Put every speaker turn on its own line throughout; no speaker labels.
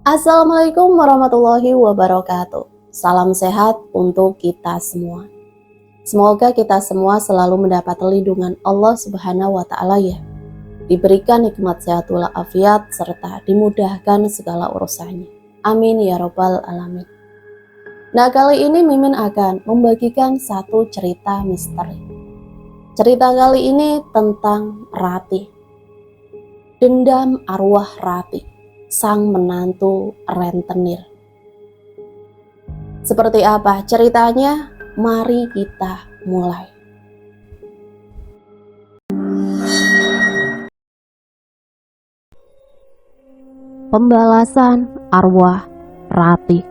Assalamualaikum warahmatullahi wabarakatuh. Salam sehat untuk kita semua. Semoga kita semua selalu mendapat lindungan Allah Subhanahu wa Ta'ala, ya. Diberikan nikmat sehat walafiat serta dimudahkan segala urusannya. Amin ya Rabbal Alamin. Nah, kali ini Mimin akan membagikan satu cerita misteri. Cerita kali ini tentang Ratih. Dendam arwah Ratih, sang menantu rentenir. Seperti apa ceritanya? Mari kita mulai. Pembalasan arwah Ratih.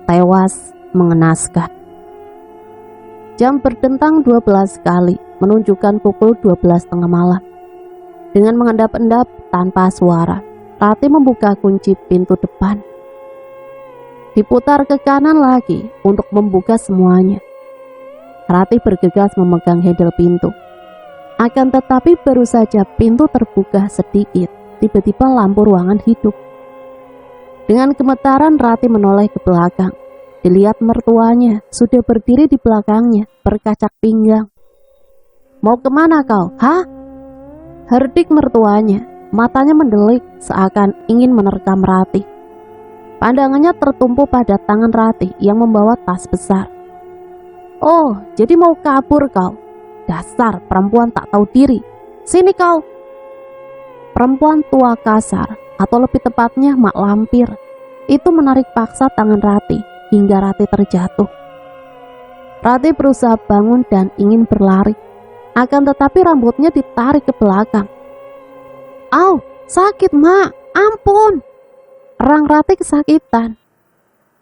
Tewas mengenaskan. Jam berdentang 12 kali, menunjukkan pukul 12:30 malam. Dengan mengendap-endap tanpa suara, Ratih membuka kunci pintu depan. Diputar ke kanan lagi untuk membuka semuanya. Ratih bergegas memegang handle pintu. Akan tetapi baru saja pintu terbuka sedikit, tiba-tiba lampu ruangan hidup. Dengan gemetaran Ratih menoleh ke belakang. Dilihat mertuanya sudah berdiri di belakangnya, berkacak pinggang. "Mau kemana kau, hah?" Herdik mertuanya. Matanya mendelik seakan ingin menerkam Ratih. Pandangannya tertumpu pada tangan Ratih yang membawa tas besar. "Oh, jadi mau kabur kau? Dasar perempuan tak tahu diri. Sini kau." Perempuan tua kasar, atau lebih tepatnya mak lampir, itu menarik paksa tangan Ratih hingga Ratih terjatuh. Ratih berusaha bangun dan ingin berlari, akan tetapi rambutnya ditarik ke belakang. "Au, sakit mak, ampun!" Erang Ratih kesakitan.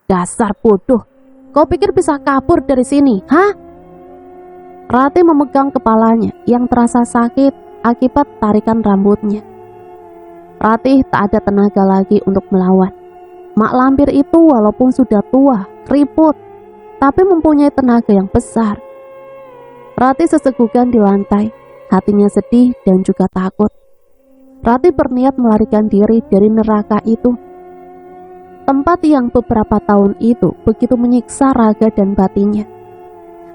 "Dasar bodoh, kau pikir bisa kabur dari sini, hah?" Ratih memegang kepalanya yang terasa sakit akibat tarikan rambutnya. Ratih tak ada tenaga lagi untuk melawan. Mak lampir itu walaupun sudah tua, keriput, tapi mempunyai tenaga yang besar. Ratih sesegukan di lantai, hatinya sedih dan juga takut. Ratih berniat melarikan diri dari neraka itu. Tempat yang beberapa tahun itu begitu menyiksa raga dan batinnya.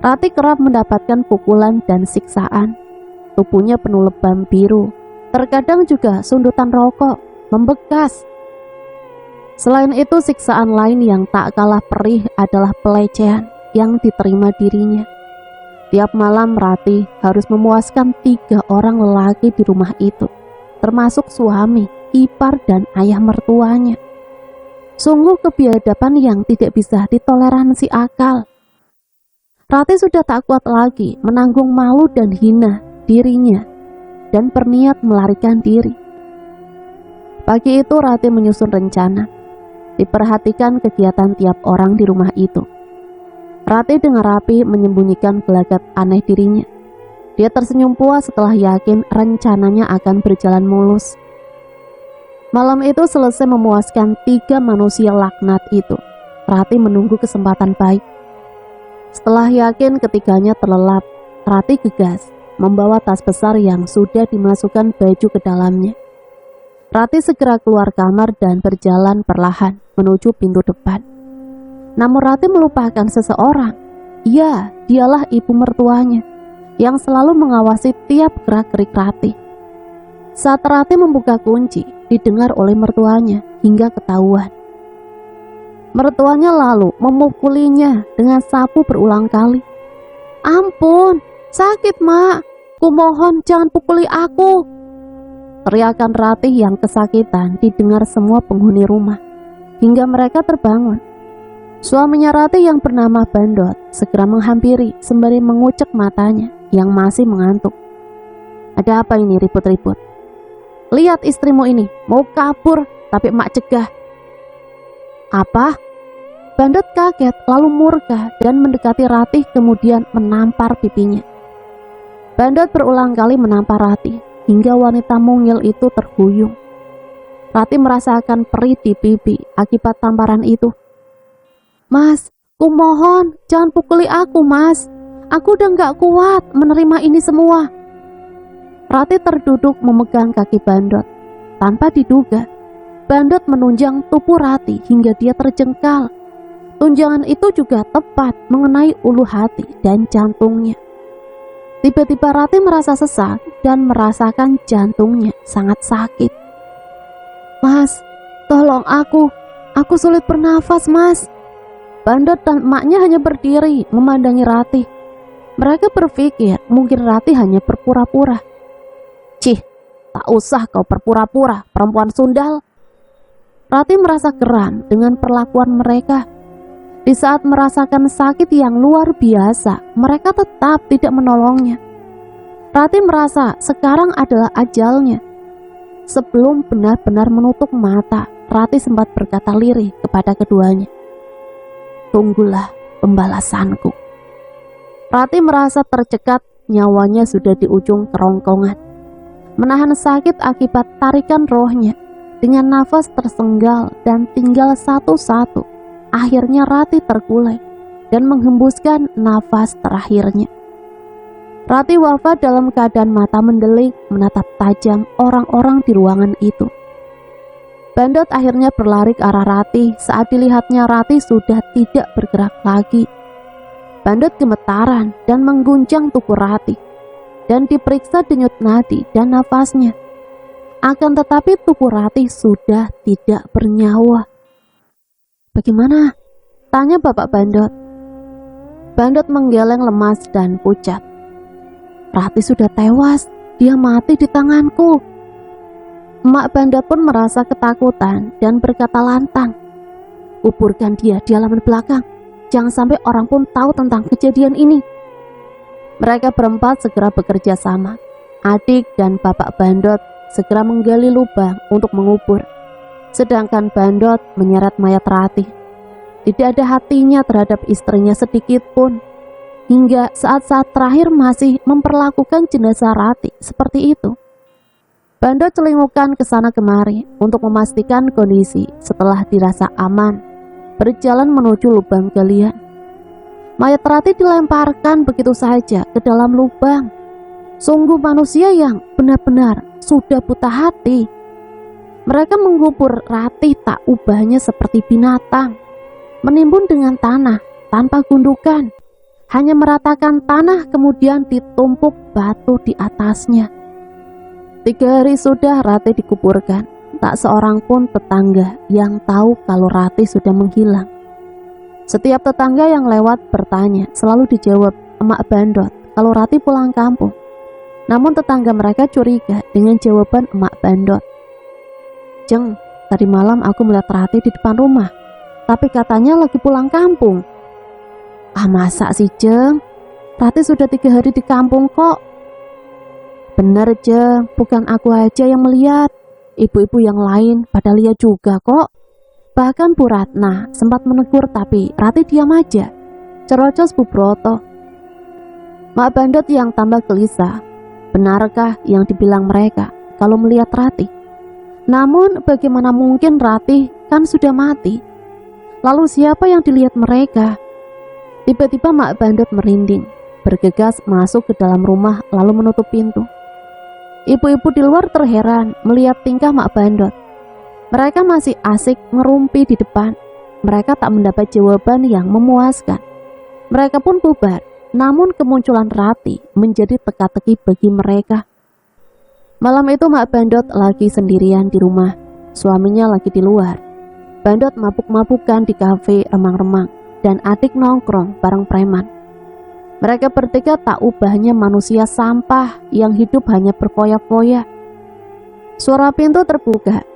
Ratih kerap mendapatkan pukulan dan siksaan. Tubuhnya penuh lebam biru, terkadang juga sundutan rokok, membekas. Selain itu, siksaan lain yang tak kalah perih adalah pelecehan yang diterima dirinya. Tiap malam Ratih harus memuaskan 3 orang lelaki di rumah itu, termasuk suami, ipar, dan ayah mertuanya. Sungguh kebiadaban yang tidak bisa ditoleransi akal. Ratih sudah tak kuat lagi menanggung malu dan hina dirinya dan berniat melarikan diri. Pagi itu Ratih menyusun rencana. Diperhatikan kegiatan tiap orang di rumah itu. Ratih dengan rapi menyembunyikan gelagat aneh dirinya. Dia tersenyum puas setelah yakin rencananya akan berjalan mulus. Malam itu selesai memuaskan 3 manusia laknat itu. Ratih menunggu kesempatan baik. Setelah yakin ketiganya terlelap, Ratih gegas membawa tas besar yang sudah dimasukkan baju ke dalamnya. Ratih segera keluar kamar dan berjalan perlahan menuju pintu depan. Namun Ratih melupakan seseorang. Ya, dialah ibu mertuanya yang selalu mengawasi tiap gerak-gerik Ratih. Saat Ratih membuka kunci, didengar oleh mertuanya hingga ketahuan. Mertuanya lalu memukulinya dengan sapu berulang kali. "Ampun, sakit mak, kumohon jangan pukuli aku." Teriakan Ratih yang kesakitan didengar semua penghuni rumah, hingga mereka terbangun. Suaminya Ratih yang bernama Bandot segera menghampiri sembari mengucek matanya yang masih mengantuk. "Ada apa ini ribut-ribut? Lihat istrimu ini, mau kabur tapi mak cegah." "Apa?" Bandot kaget lalu murka dan mendekati Ratih kemudian menampar pipinya. Bandot berulang kali menampar Ratih hingga wanita mungil itu terhuyung. Ratih merasakan perih di pipi akibat tamparan itu. "Mas, kumohon jangan pukuli aku mas. Aku udah gak kuat menerima ini semua." Ratih terduduk memegang kaki Bandot. Tanpa diduga, Bandot menunjang tubuh Rati hingga dia terjengkal. Tunjangan itu juga tepat mengenai ulu hati dan jantungnya. Tiba-tiba Rati merasa sesak dan merasakan jantungnya sangat sakit. "Mas, tolong aku sulit bernafas, Mas." Bandot dan emaknya hanya berdiri memandangi Rati. Mereka berpikir mungkin Rati hanya berpura-pura. "Cih, tak usah kau berpura-pura, perempuan sundal." Rati merasa geram dengan perlakuan mereka. Di saat merasakan sakit yang luar biasa, mereka tetap tidak menolongnya. Rati merasa sekarang adalah ajalnya. Sebelum benar-benar menutup mata, Rati sempat berkata lirih kepada keduanya, "Tunggulah pembalasanku." Rati merasa tercekat, nyawanya sudah di ujung kerongkongan. Menahan sakit akibat tarikan rohnya, dengan nafas tersenggal dan tinggal satu-satu. Akhirnya Rati terkulai dan menghembuskan nafas terakhirnya. Rati wafat dalam keadaan mata mendelik menatap tajam orang-orang di ruangan itu. Bandot akhirnya berlari ke arah Rati saat dilihatnya Rati sudah tidak bergerak lagi. Bandot gemetaran dan mengguncang tubuh Rati dan diperiksa denyut nadi dan nafasnya. Akan tetapi tubuh Rati sudah tidak bernyawa. "Bagaimana?" tanya Bapak Bandot. Bandot menggeleng lemas dan pucat. "Rati sudah tewas, dia mati di tanganku." Emak Bandot pun merasa ketakutan dan berkata lantang, "Kuburkan dia di halaman belakang, jangan sampai orang pun tahu tentang kejadian ini." Mereka berempat segera bekerja sama. Adik dan Bapak Bandot segera menggali lubang untuk mengubur. Sedangkan Bandot menyeret mayat Rati. Tidak ada hatinya terhadap istrinya sedikit pun. Hingga saat-saat terakhir masih memperlakukan jenazah Rati seperti itu. Bandot celingukan ke sana kemari untuk memastikan kondisi. Setelah dirasa aman, berjalan menuju lubang galian. Mayat Rati dilemparkan begitu saja ke dalam lubang. Sungguh manusia yang benar-benar sudah buta hati. Mereka mengubur Rati tak ubahnya seperti binatang, menimbun dengan tanah tanpa gundukan, hanya meratakan tanah kemudian ditumpuk batu di atasnya. 3 hari sudah Rati dikuburkan, tak seorang pun tetangga yang tahu kalau Rati sudah menghilang. Setiap tetangga yang lewat bertanya, selalu dijawab emak Bandot kalau Rati pulang kampung. Namun tetangga mereka curiga dengan jawaban emak Bandot. "Jeng, tadi malam aku melihat Rati di depan rumah, tapi katanya lagi pulang kampung." "Ah, masa sih, Jeng? Rati sudah 3 hari di kampung kok." "Bener, Jeng, bukan aku aja yang melihat. Ibu-ibu yang lain pada lihat juga kok. Bahkan Bu Ratna sempat menegur tapi Rati diam aja," cerocos Bu Broto. Mak Bandot yang tambah gelisah. Benarkah yang dibilang mereka kalau melihat Rati? Namun bagaimana mungkin Rati kan sudah mati? Lalu siapa yang dilihat mereka? Tiba-tiba Mak Bandot merinding, bergegas masuk ke dalam rumah lalu menutup pintu. Ibu-ibu di luar terheran melihat tingkah Mak Bandot. Mereka masih asik ngerumpi di depan. Mereka tak mendapat jawaban yang memuaskan. Mereka pun bubar, namun kemunculan Rati menjadi teka-teki bagi mereka. Malam itu Mak Bandot lagi sendirian di rumah, suaminya lagi di luar. Bandot mabuk-mabukan di kafe remang-remang, dan adik nongkrong bareng preman. Mereka bertiga tak ubahnya manusia sampah yang hidup hanya berfoya-foya. Suara pintu terbuka.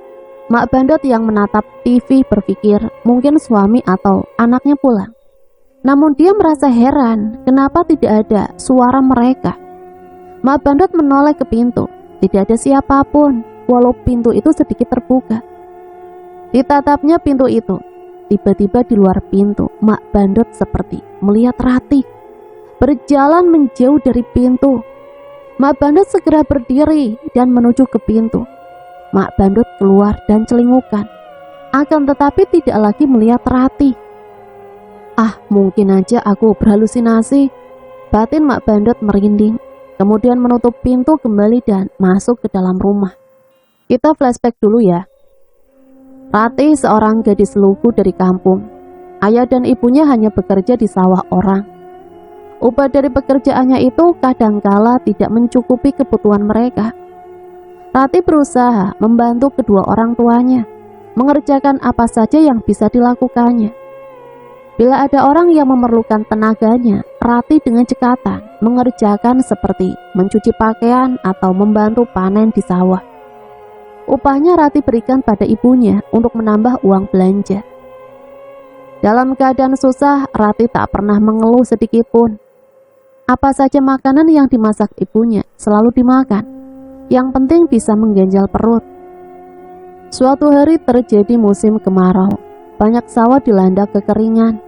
Mak Bandot yang menatap TV berpikir mungkin suami atau anaknya pulang. Namun dia merasa heran kenapa tidak ada suara mereka. Mak Bandot menoleh ke pintu. Tidak ada siapapun, walau pintu itu sedikit terbuka. Ditatapnya pintu itu. Tiba-tiba di luar pintu, Mak Bandot seperti melihat Rati berjalan menjauh dari pintu. Mak Bandot segera berdiri dan menuju ke pintu. Mak Bandot keluar dan celingukan. Akan tetapi tidak lagi melihat Rati. "Ah, mungkin aja aku berhalusinasi," batin Mak Bandot merinding. Kemudian menutup pintu kembali dan masuk ke dalam rumah. Kita flashback dulu ya. Ratih seorang gadis lugu dari kampung. Ayah dan ibunya hanya bekerja di sawah orang. Upah dari pekerjaannya itu kadangkala tidak mencukupi kebutuhan mereka. Ratih berusaha membantu kedua orang tuanya, mengerjakan apa saja yang bisa dilakukannya. Bila ada orang yang memerlukan tenaganya, Ratih dengan cekatan mengerjakan seperti mencuci pakaian atau membantu panen di sawah. Upahnya Ratih berikan pada ibunya untuk menambah uang belanja. Dalam keadaan susah, Ratih tak pernah mengeluh sedikit pun. Apa saja makanan yang dimasak ibunya selalu dimakan. Yang penting bisa mengganjal perut. Suatu hari terjadi musim kemarau. Banyak sawah dilanda kekeringan.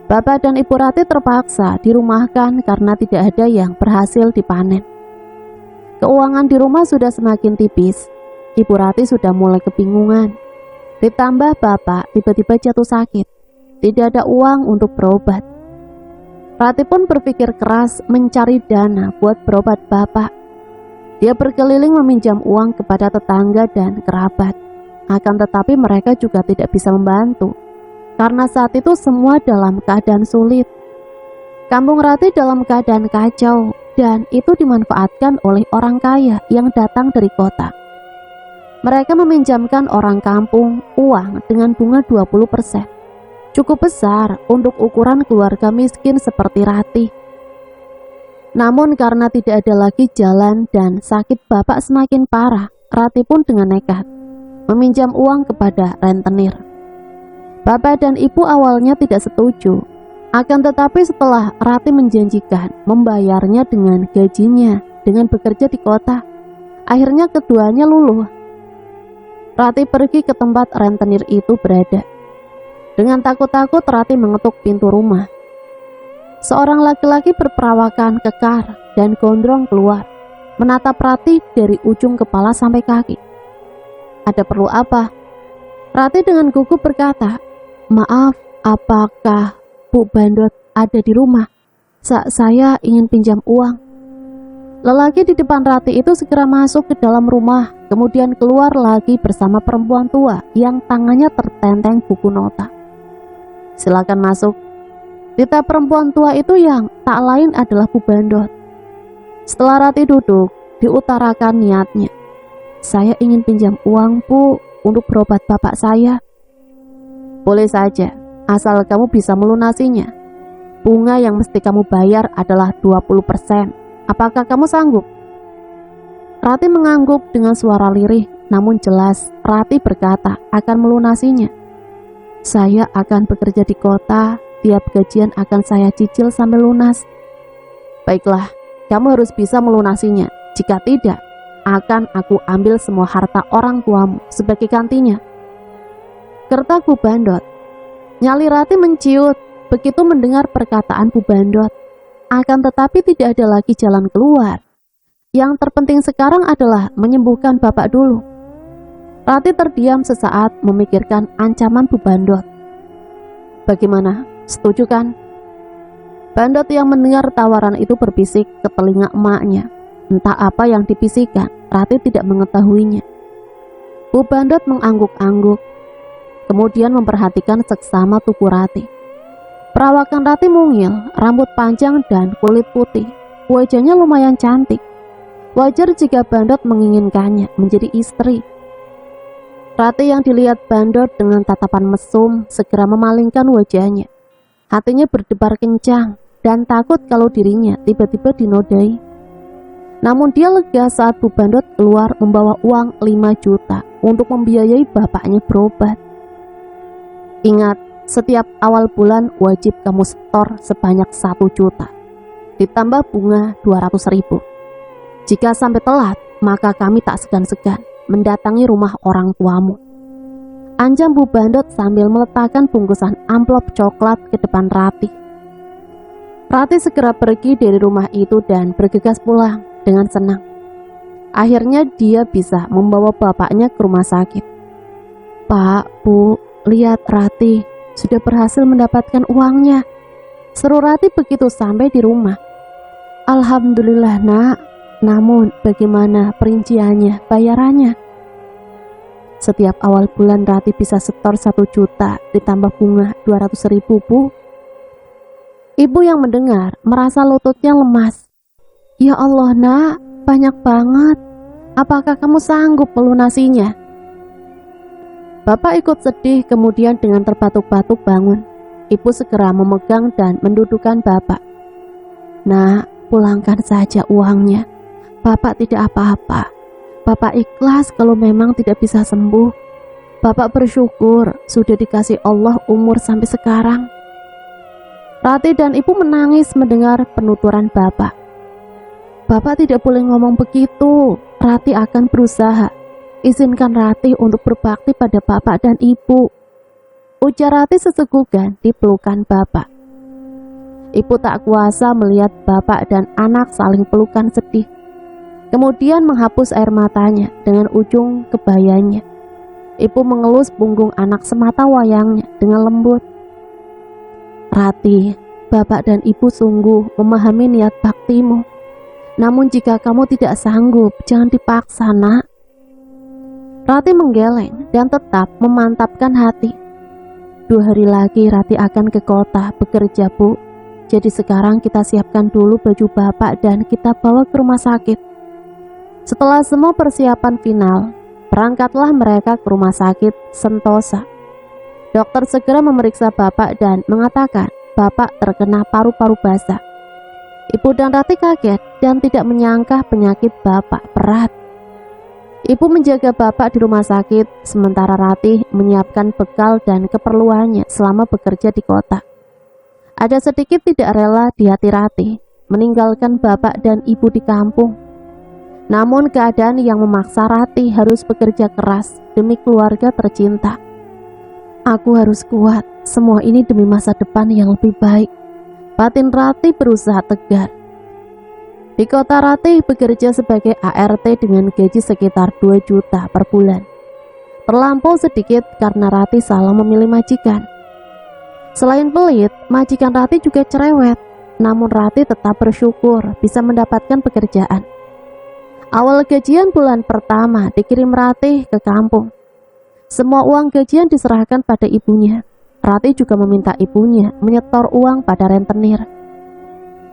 Bapak dan Ibu Ratih terpaksa dirumahkan karena tidak ada yang berhasil dipanen. Keuangan di rumah sudah semakin tipis. Ibu Ratih sudah mulai kebingungan. Ditambah bapak tiba-tiba jatuh sakit. Tidak ada uang untuk berobat. Ratih pun berpikir keras mencari dana buat berobat bapak. Dia berkeliling meminjam uang kepada tetangga dan kerabat. Akan tetapi mereka juga tidak bisa membantu. Karena saat itu semua dalam keadaan sulit. Kampung Ratih dalam keadaan kacau. Dan itu dimanfaatkan oleh orang kaya yang datang dari kota. Mereka meminjamkan orang kampung uang dengan bunga 20%. Cukup besar untuk ukuran keluarga miskin seperti Ratih. Namun karena tidak ada lagi jalan dan sakit bapak semakin parah, Ratih pun dengan nekat meminjam uang kepada rentenir. Bapak dan ibu awalnya tidak setuju. Akan tetapi setelah Ratih menjanjikan membayarnya dengan gajinya dengan bekerja di kota, akhirnya keduanya luluh. Ratih pergi ke tempat rentenir itu berada. Dengan takut-takut Ratih mengetuk pintu rumah. Seorang laki-laki berperawakan kekar dan gondrong keluar, menatap Ratih dari ujung kepala sampai kaki. Ada perlu apa? Ratih dengan gugup berkata, "Maaf, apakah Bu Bandot ada di rumah? Saya ingin pinjam uang." Lelaki di depan Ratih itu segera masuk ke dalam rumah, kemudian keluar lagi bersama perempuan tua yang tangannya tertenteng buku nota. "Silakan masuk." Tita perempuan tua itu yang tak lain adalah Bu Bandot. Setelah Ratih duduk, diutarakan niatnya. "Saya ingin pinjam uang, Bu, untuk berobat bapak saya." "Boleh saja, asal kamu bisa melunasinya. Bunga yang mesti kamu bayar adalah 20%. Apakah kamu sanggup?" Ratih mengangguk dengan suara lirih, namun jelas Ratih berkata akan melunasinya. "Saya akan bekerja di kota, tiap gajian akan saya cicil sampai lunas." "Baiklah, kamu harus bisa melunasinya. Jika tidak, akan aku ambil semua harta orang tuamu sebagai gantinya." Kerta Bu Bandot. Nyali Ratih menciut begitu mendengar perkataan Bu Bandot. Akan tetapi tidak ada lagi jalan keluar. Yang terpenting sekarang adalah menyembuhkan bapak dulu. Ratih terdiam sesaat memikirkan ancaman Bu Bandot. "Bagaimana? Setuju kan?" Bandot yang mendengar tawaran itu berbisik ke telinga emaknya. Entah apa yang dibisikkan, Ratih tidak mengetahuinya. Bu Bandot mengangguk-angguk, kemudian memperhatikan seksama tubuh Ratih. Perawakan Ratih mungil, rambut panjang dan kulit putih. Wajahnya lumayan cantik. Wajar jika Bandot menginginkannya menjadi istri. Ratih yang dilihat Bandot dengan tatapan mesum segera memalingkan wajahnya. Hatinya berdebar kencang dan takut kalau dirinya tiba-tiba dinodai. Namun dia lega saat Bu Bandot keluar membawa uang 5 juta untuk membiayai bapaknya berobat. "Ingat, setiap awal bulan wajib kamu setor sebanyak 1 juta. Ditambah bunga 200.000. Jika sampai telat, maka kami tak segan-segan mendatangi rumah orang tuamu." Anjam Bu Bandot sambil meletakkan bungkusan amplop coklat ke depan Ratih. Ratih segera pergi dari rumah itu dan bergegas pulang dengan senang. Akhirnya dia bisa membawa bapaknya ke rumah sakit. "Pak, Bu, lihat Ratih sudah berhasil mendapatkan uangnya," seru Ratih begitu sampai di rumah. "Alhamdulillah, Nak. Namun bagaimana perinciannya, bayarannya?" Setiap awal bulan Rati bisa setor 1 juta ditambah bunga 200.000, Bu. Ibu yang mendengar merasa lututnya lemas. Ya Allah, Nak, banyak banget. Apakah kamu sanggup melunasinya? Bapak ikut sedih, kemudian dengan terbatuk-batuk bangun. Ibu segera memegang dan mendudukkan Bapak. Nak, pulangkan saja uangnya. Bapak tidak apa-apa. Bapak ikhlas kalau memang tidak bisa sembuh. Bapak bersyukur sudah dikasih Allah umur sampai sekarang. Rati dan ibu menangis mendengar penuturan Bapak. Bapak tidak boleh ngomong begitu. Rati akan berusaha. Izinkan Rati untuk berbakti pada Bapak dan Ibu. Ujar Rati sesegukan di pelukan Bapak. Ibu tak kuasa melihat Bapak dan anak saling pelukan sedih. Kemudian menghapus air matanya dengan ujung kebayanya. Ibu mengelus punggung anak semata wayangnya dengan lembut. Rati, Bapak dan Ibu sungguh memahami niat baktimu. Namun jika kamu tidak sanggup, jangan dipaksa, Nak. Rati menggeleng dan tetap memantapkan hati. 2 hari lagi Rati akan ke kota bekerja, Bu. Jadi sekarang kita siapkan dulu baju Bapak dan kita bawa ke rumah sakit. Setelah semua persiapan final, berangkatlah mereka ke rumah sakit Sentosa. Dokter segera memeriksa Bapak dan mengatakan Bapak terkena paru-paru basah. Ibu dan Rati kaget dan tidak menyangka penyakit Bapak berat. Ibu menjaga Bapak di rumah sakit, sementara Rati menyiapkan bekal dan keperluannya selama bekerja di kota. Ada sedikit tidak rela di hati Rati, meninggalkan Bapak dan Ibu di kampung. Namun keadaan yang memaksa Rati harus bekerja keras demi keluarga tercinta. Aku harus kuat, semua ini demi masa depan yang lebih baik. Batin Rati berusaha tegar. Di kota Rati bekerja sebagai ART dengan gaji sekitar 2 juta per bulan. Terlampau sedikit karena Rati salah memilih majikan. Selain pelit, majikan Rati juga cerewet. Namun Rati tetap bersyukur bisa mendapatkan pekerjaan. Awal gajian bulan pertama dikirim Rati ke kampung. Semua uang gajian diserahkan pada ibunya. Rati juga meminta ibunya menyetor uang pada rentenir.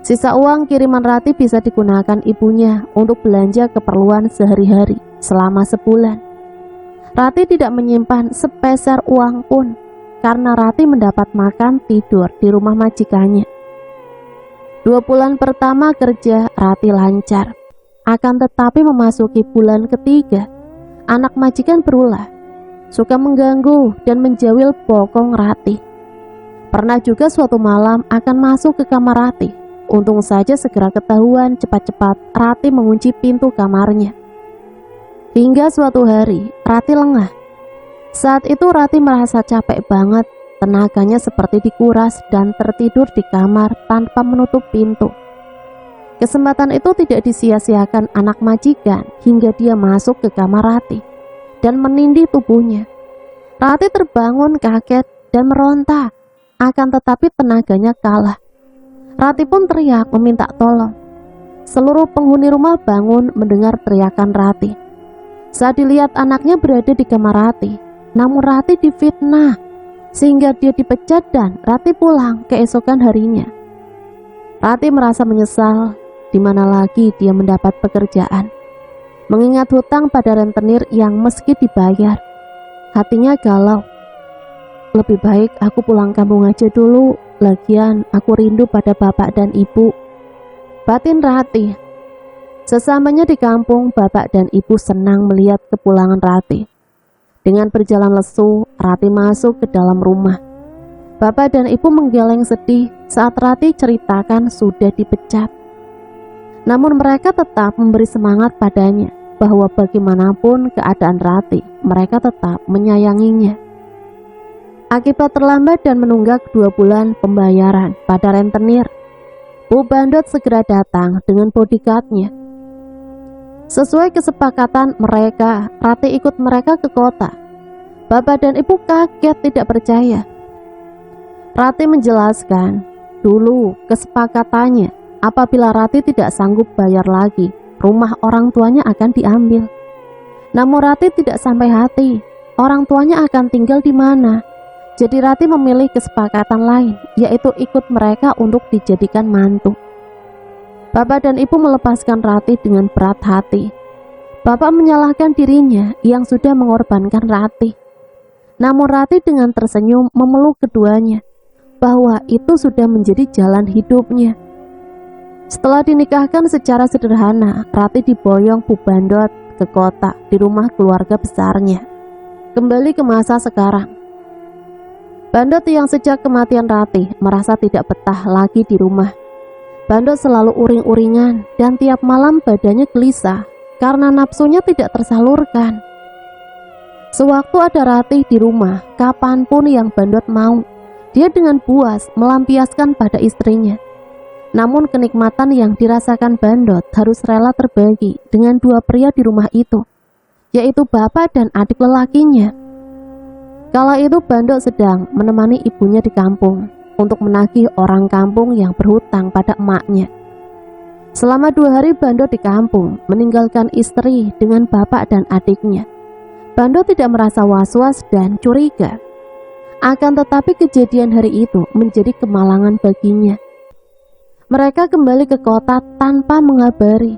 Sisa uang kiriman Rati bisa digunakan ibunya untuk belanja keperluan sehari-hari selama sebulan. Rati tidak menyimpan sepeser uang pun karena Rati mendapat makan tidur di rumah majikannya. 2 bulan pertama kerja Rati lancar. Akan tetapi memasuki bulan ketiga, anak majikan berulah, suka mengganggu dan menjawil bokong Rati. Pernah juga suatu malam akan masuk ke kamar Rati. Untung saja segera ketahuan, cepat-cepat Rati mengunci pintu kamarnya. Hingga suatu hari Rati lengah. Saat itu Rati merasa capek banget, tenaganya seperti dikuras dan tertidur di kamar tanpa menutup pintu. Kesempatan itu tidak disia-siakan anak majikan hingga dia masuk ke kamar Rati dan menindih tubuhnya. Rati terbangun kaget dan meronta, akan tetapi tenaganya kalah. Rati pun teriak meminta tolong. Seluruh penghuni rumah bangun mendengar teriakan Rati. Saat dilihat anaknya berada di kamar Rati, namun Rati difitnah sehingga dia dipecat dan Rati pulang keesokan harinya. Rati merasa menyesal, di mana lagi dia mendapat pekerjaan. Mengingat hutang pada rentenir yang meski dibayar, hatinya galau. Lebih baik aku pulang kampung aja dulu, lagian aku rindu pada Bapak dan Ibu. Batin Rati. Sesamanya di kampung, Bapak dan Ibu senang melihat kepulangan Rati. Dengan berjalan lesu, Rati masuk ke dalam rumah. Bapak dan Ibu menggeleng sedih saat Rati ceritakan sudah dipecat. Namun mereka tetap memberi semangat padanya bahwa bagaimanapun keadaan Rati, mereka tetap menyayanginya. Akibat terlambat dan menunggak 2 bulan pembayaran pada rentenir, Bu Bandot segera datang dengan bodyguardnya. Sesuai kesepakatan mereka, Rati ikut mereka ke kota. Bapak dan Ibu kaget tidak percaya. Rati menjelaskan, dulu kesepakatannya apabila Rati tidak sanggup bayar lagi, rumah orang tuanya akan diambil. Namun Rati tidak sampai hati. orang tuanya akan tinggal di mana. Jadi Ratih memilih kesepakatan lain, yaitu ikut mereka untuk dijadikan mantu. Bapak dan ibu melepaskan Ratih dengan berat hati. Bapak menyalahkan dirinya yang sudah mengorbankan Ratih. Namun Ratih dengan tersenyum memeluk keduanya, bahwa itu sudah menjadi jalan hidupnya. Setelah dinikahkan secara sederhana, Ratih diboyong Bu Bandot ke kota di rumah keluarga besarnya. Kembali ke masa sekarang. Bandot yang sejak kematian Ratih merasa tidak betah lagi di rumah. Bandot selalu uring-uringan dan tiap malam badannya gelisah karena nafsunya tidak tersalurkan. Sewaktu ada Ratih di rumah, kapanpun yang Bandot mau, dia dengan puas melampiaskan pada istrinya. Namun kenikmatan yang dirasakan Bandot harus rela terbagi dengan dua pria di rumah itu, yaitu bapak dan adik lelakinya. Kala itu Bandot sedang menemani ibunya di kampung untuk menagih orang kampung yang berhutang pada emaknya. Selama 2 hari Bandot di kampung, meninggalkan istri dengan bapak dan adiknya. Bandot tidak merasa was-was dan curiga. Akan tetapi kejadian hari itu menjadi kemalangan baginya. Mereka kembali ke kota tanpa mengabari.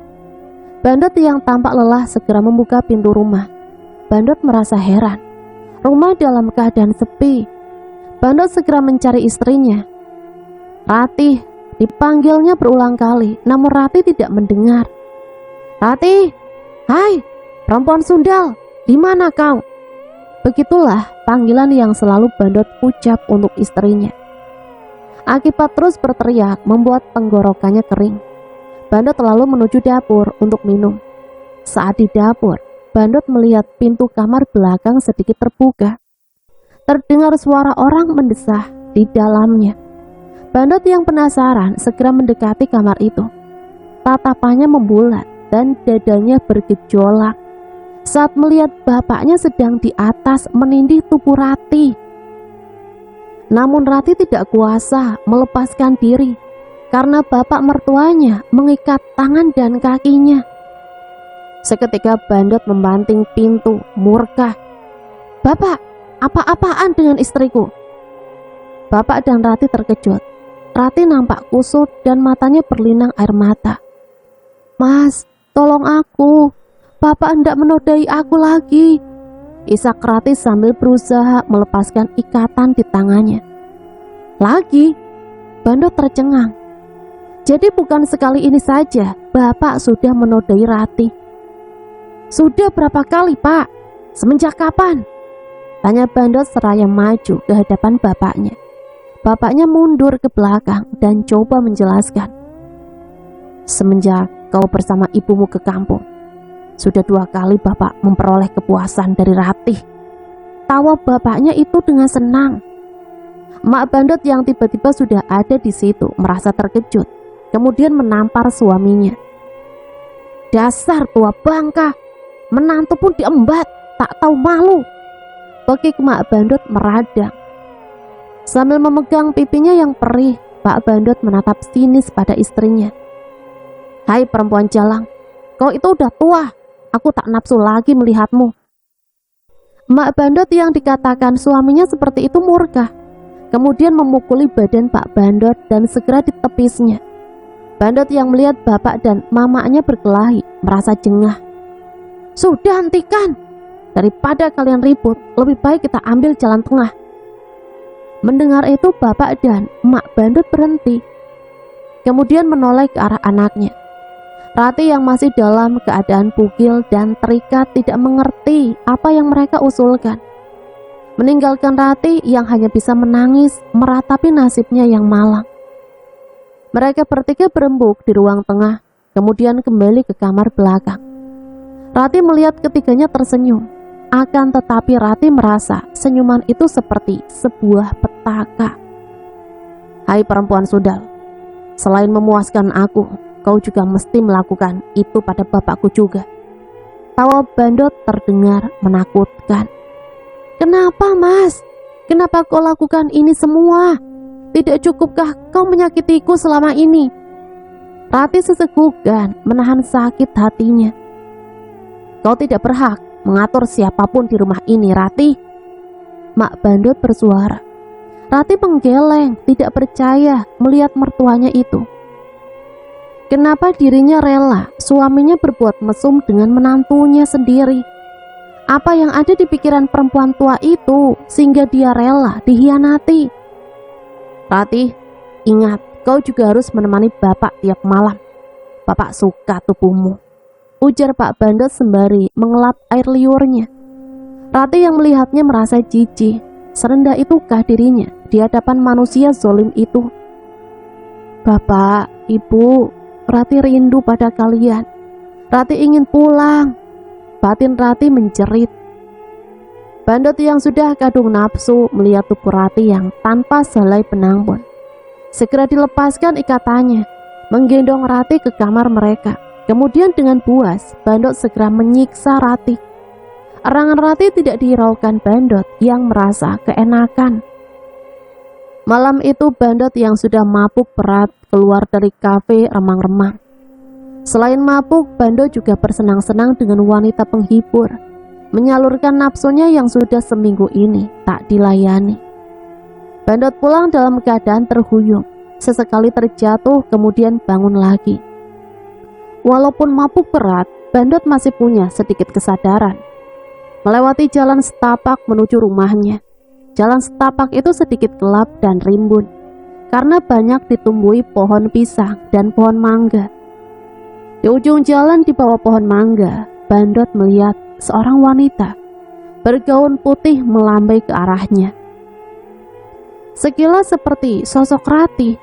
Bandot yang tampak lelah segera membuka pintu rumah. Bandot merasa heran. Rumah dalam keadaan sepi. Bandot segera mencari istrinya. Ratih, dipanggilnya berulang kali, namun Ratih tidak mendengar. Ratih, hai, perempuan sundal, di mana kau? Begitulah panggilan yang selalu Bandot ucap untuk istrinya. Akibat terus berteriak membuat tenggorokannya kering. Bandot lalu menuju dapur untuk minum. Saat di dapur, Bandot melihat pintu kamar belakang sedikit terbuka. Terdengar suara orang mendesah di dalamnya. Bandot yang penasaran segera mendekati kamar itu. Tatapannya membulat dan dadanya bergejolak saat melihat bapaknya sedang di atas menindih tubuh Ratih. Namun Ratih tidak kuasa melepaskan diri karena bapak mertuanya mengikat tangan dan kakinya. Seketika Bandot membanting pintu, murka. Bapak, apa-apaan dengan istriku? Bapak dan Ratih terkejut. Ratih nampak kusut dan matanya berlinang air mata. Mas, tolong aku. Bapak hendak menodai aku lagi. Isak Ratih sambil berusaha melepaskan ikatan di tangannya. Lagi? Bandot tercengang. Jadi bukan sekali ini saja Bapak sudah menodai Ratih. Sudah berapa kali, Pak? Semenjak kapan? Tanya Bandot seraya maju ke hadapan bapaknya. Bapaknya mundur ke belakang dan coba menjelaskan. Semenjak kau bersama ibumu ke kampung, sudah 2 kali Bapak memperoleh kepuasan dari Ratih. Tawa bapaknya itu dengan senang. Mak Bandot yang tiba-tiba sudah ada di situ merasa terkejut, kemudian menampar suaminya. Dasar tua bangka, menantu pun diembat, tak tahu malu. Bekik Mak Bandot meradang. Sambil memegang pipinya yang perih, Pak Bandot menatap sinis pada istrinya. Hai perempuan jalang, kau itu udah tua, aku tak nafsu lagi melihatmu. Mak Bandot yang dikatakan suaminya seperti itu murka, kemudian memukuli badan Pak Bandot dan segera ditepisnya. Bandot yang melihat bapak dan mamanya berkelahi merasa jengah. Sudah, hentikan. Daripada kalian ribut, lebih baik kita ambil jalan tengah. Mendengar itu bapak dan Mak Bandot berhenti. Kemudian menoleh ke arah anaknya. Ratih yang masih dalam keadaan bugil dan terikat tidak mengerti apa yang mereka usulkan. Meninggalkan Ratih yang hanya bisa menangis meratapi nasibnya yang malang. Mereka bertiga berembuk di ruang tengah, kemudian kembali ke kamar belakang. Ratih melihat ketiganya tersenyum, akan tetapi Ratih merasa senyuman itu seperti sebuah petaka. Hai perempuan sundal, selain memuaskan aku, kau juga mesti melakukan itu pada bapakku juga. Tawa Bandot terdengar menakutkan. Kenapa mas? Kenapa kau lakukan ini semua? Tidak cukupkah kau menyakitiku selama ini? Ratih sesegukan menahan sakit hatinya. Kau tidak berhak mengatur siapapun di rumah ini, Rati. Mak Bandot bersuara. Rati menggeleng, tidak percaya melihat mertuanya itu. Kenapa dirinya rela suaminya berbuat mesum dengan menantunya sendiri? Apa yang ada di pikiran perempuan tua itu sehingga dia rela dihianati? Rati, ingat, kau juga harus menemani bapak tiap malam. Bapak suka tubuhmu, ujar Pak Bandot sembari mengelap air liurnya. Rati yang melihatnya merasa jijik. Serendah itukah dirinya di hadapan manusia zolim itu? Bapak, Ibu, Rati rindu pada kalian. Rati ingin pulang. Batin Rati menjerit. Bandot yang sudah kadung nafsu melihat tubuh Rati yang tanpa selai benang pun segera dilepaskan ikatannya, menggendong Rati ke kamar mereka. Kemudian dengan buas, Bandot segera menyiksa Rati. Erangan Rati tidak dihiraukan Bandot yang merasa keenakan. Malam itu Bandot yang sudah mabuk berat keluar dari kafe remang-remang. Selain mabuk, Bandot juga bersenang-senang dengan wanita penghibur, menyalurkan nafsunya yang sudah seminggu ini tak dilayani. Bandot pulang dalam keadaan terhuyung, sesekali terjatuh kemudian bangun lagi. Walaupun mabuk berat, Bandot masih punya sedikit kesadaran. Melewati jalan setapak menuju rumahnya. Jalan setapak itu sedikit gelap dan rimbun, karena banyak ditumbuhi pohon pisang dan pohon mangga. Di ujung jalan di bawah pohon mangga, Bandot melihat seorang wanita bergaun putih melambai ke arahnya. Sekilas seperti sosok Rati.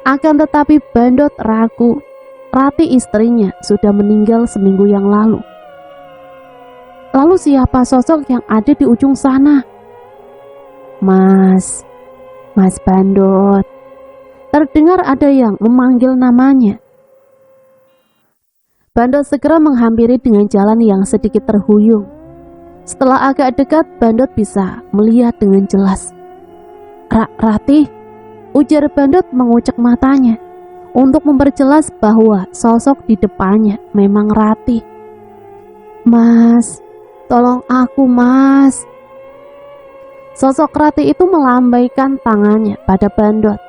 Akan tetapi Bandot ragu, Rati istrinya sudah meninggal seminggu yang lalu. Lalu siapa sosok yang ada di ujung sana? Mas Bandot. Terdengar ada yang memanggil namanya. Bandot segera menghampiri dengan jalan yang sedikit terhuyung. Setelah agak dekat, Bandot bisa melihat dengan jelas. Rati, ujar Bandot mengucek matanya untuk memperjelas bahwa sosok di depannya memang Rati. Mas, tolong aku, Mas. Sosok Rati itu melambaikan tangannya pada Bandot.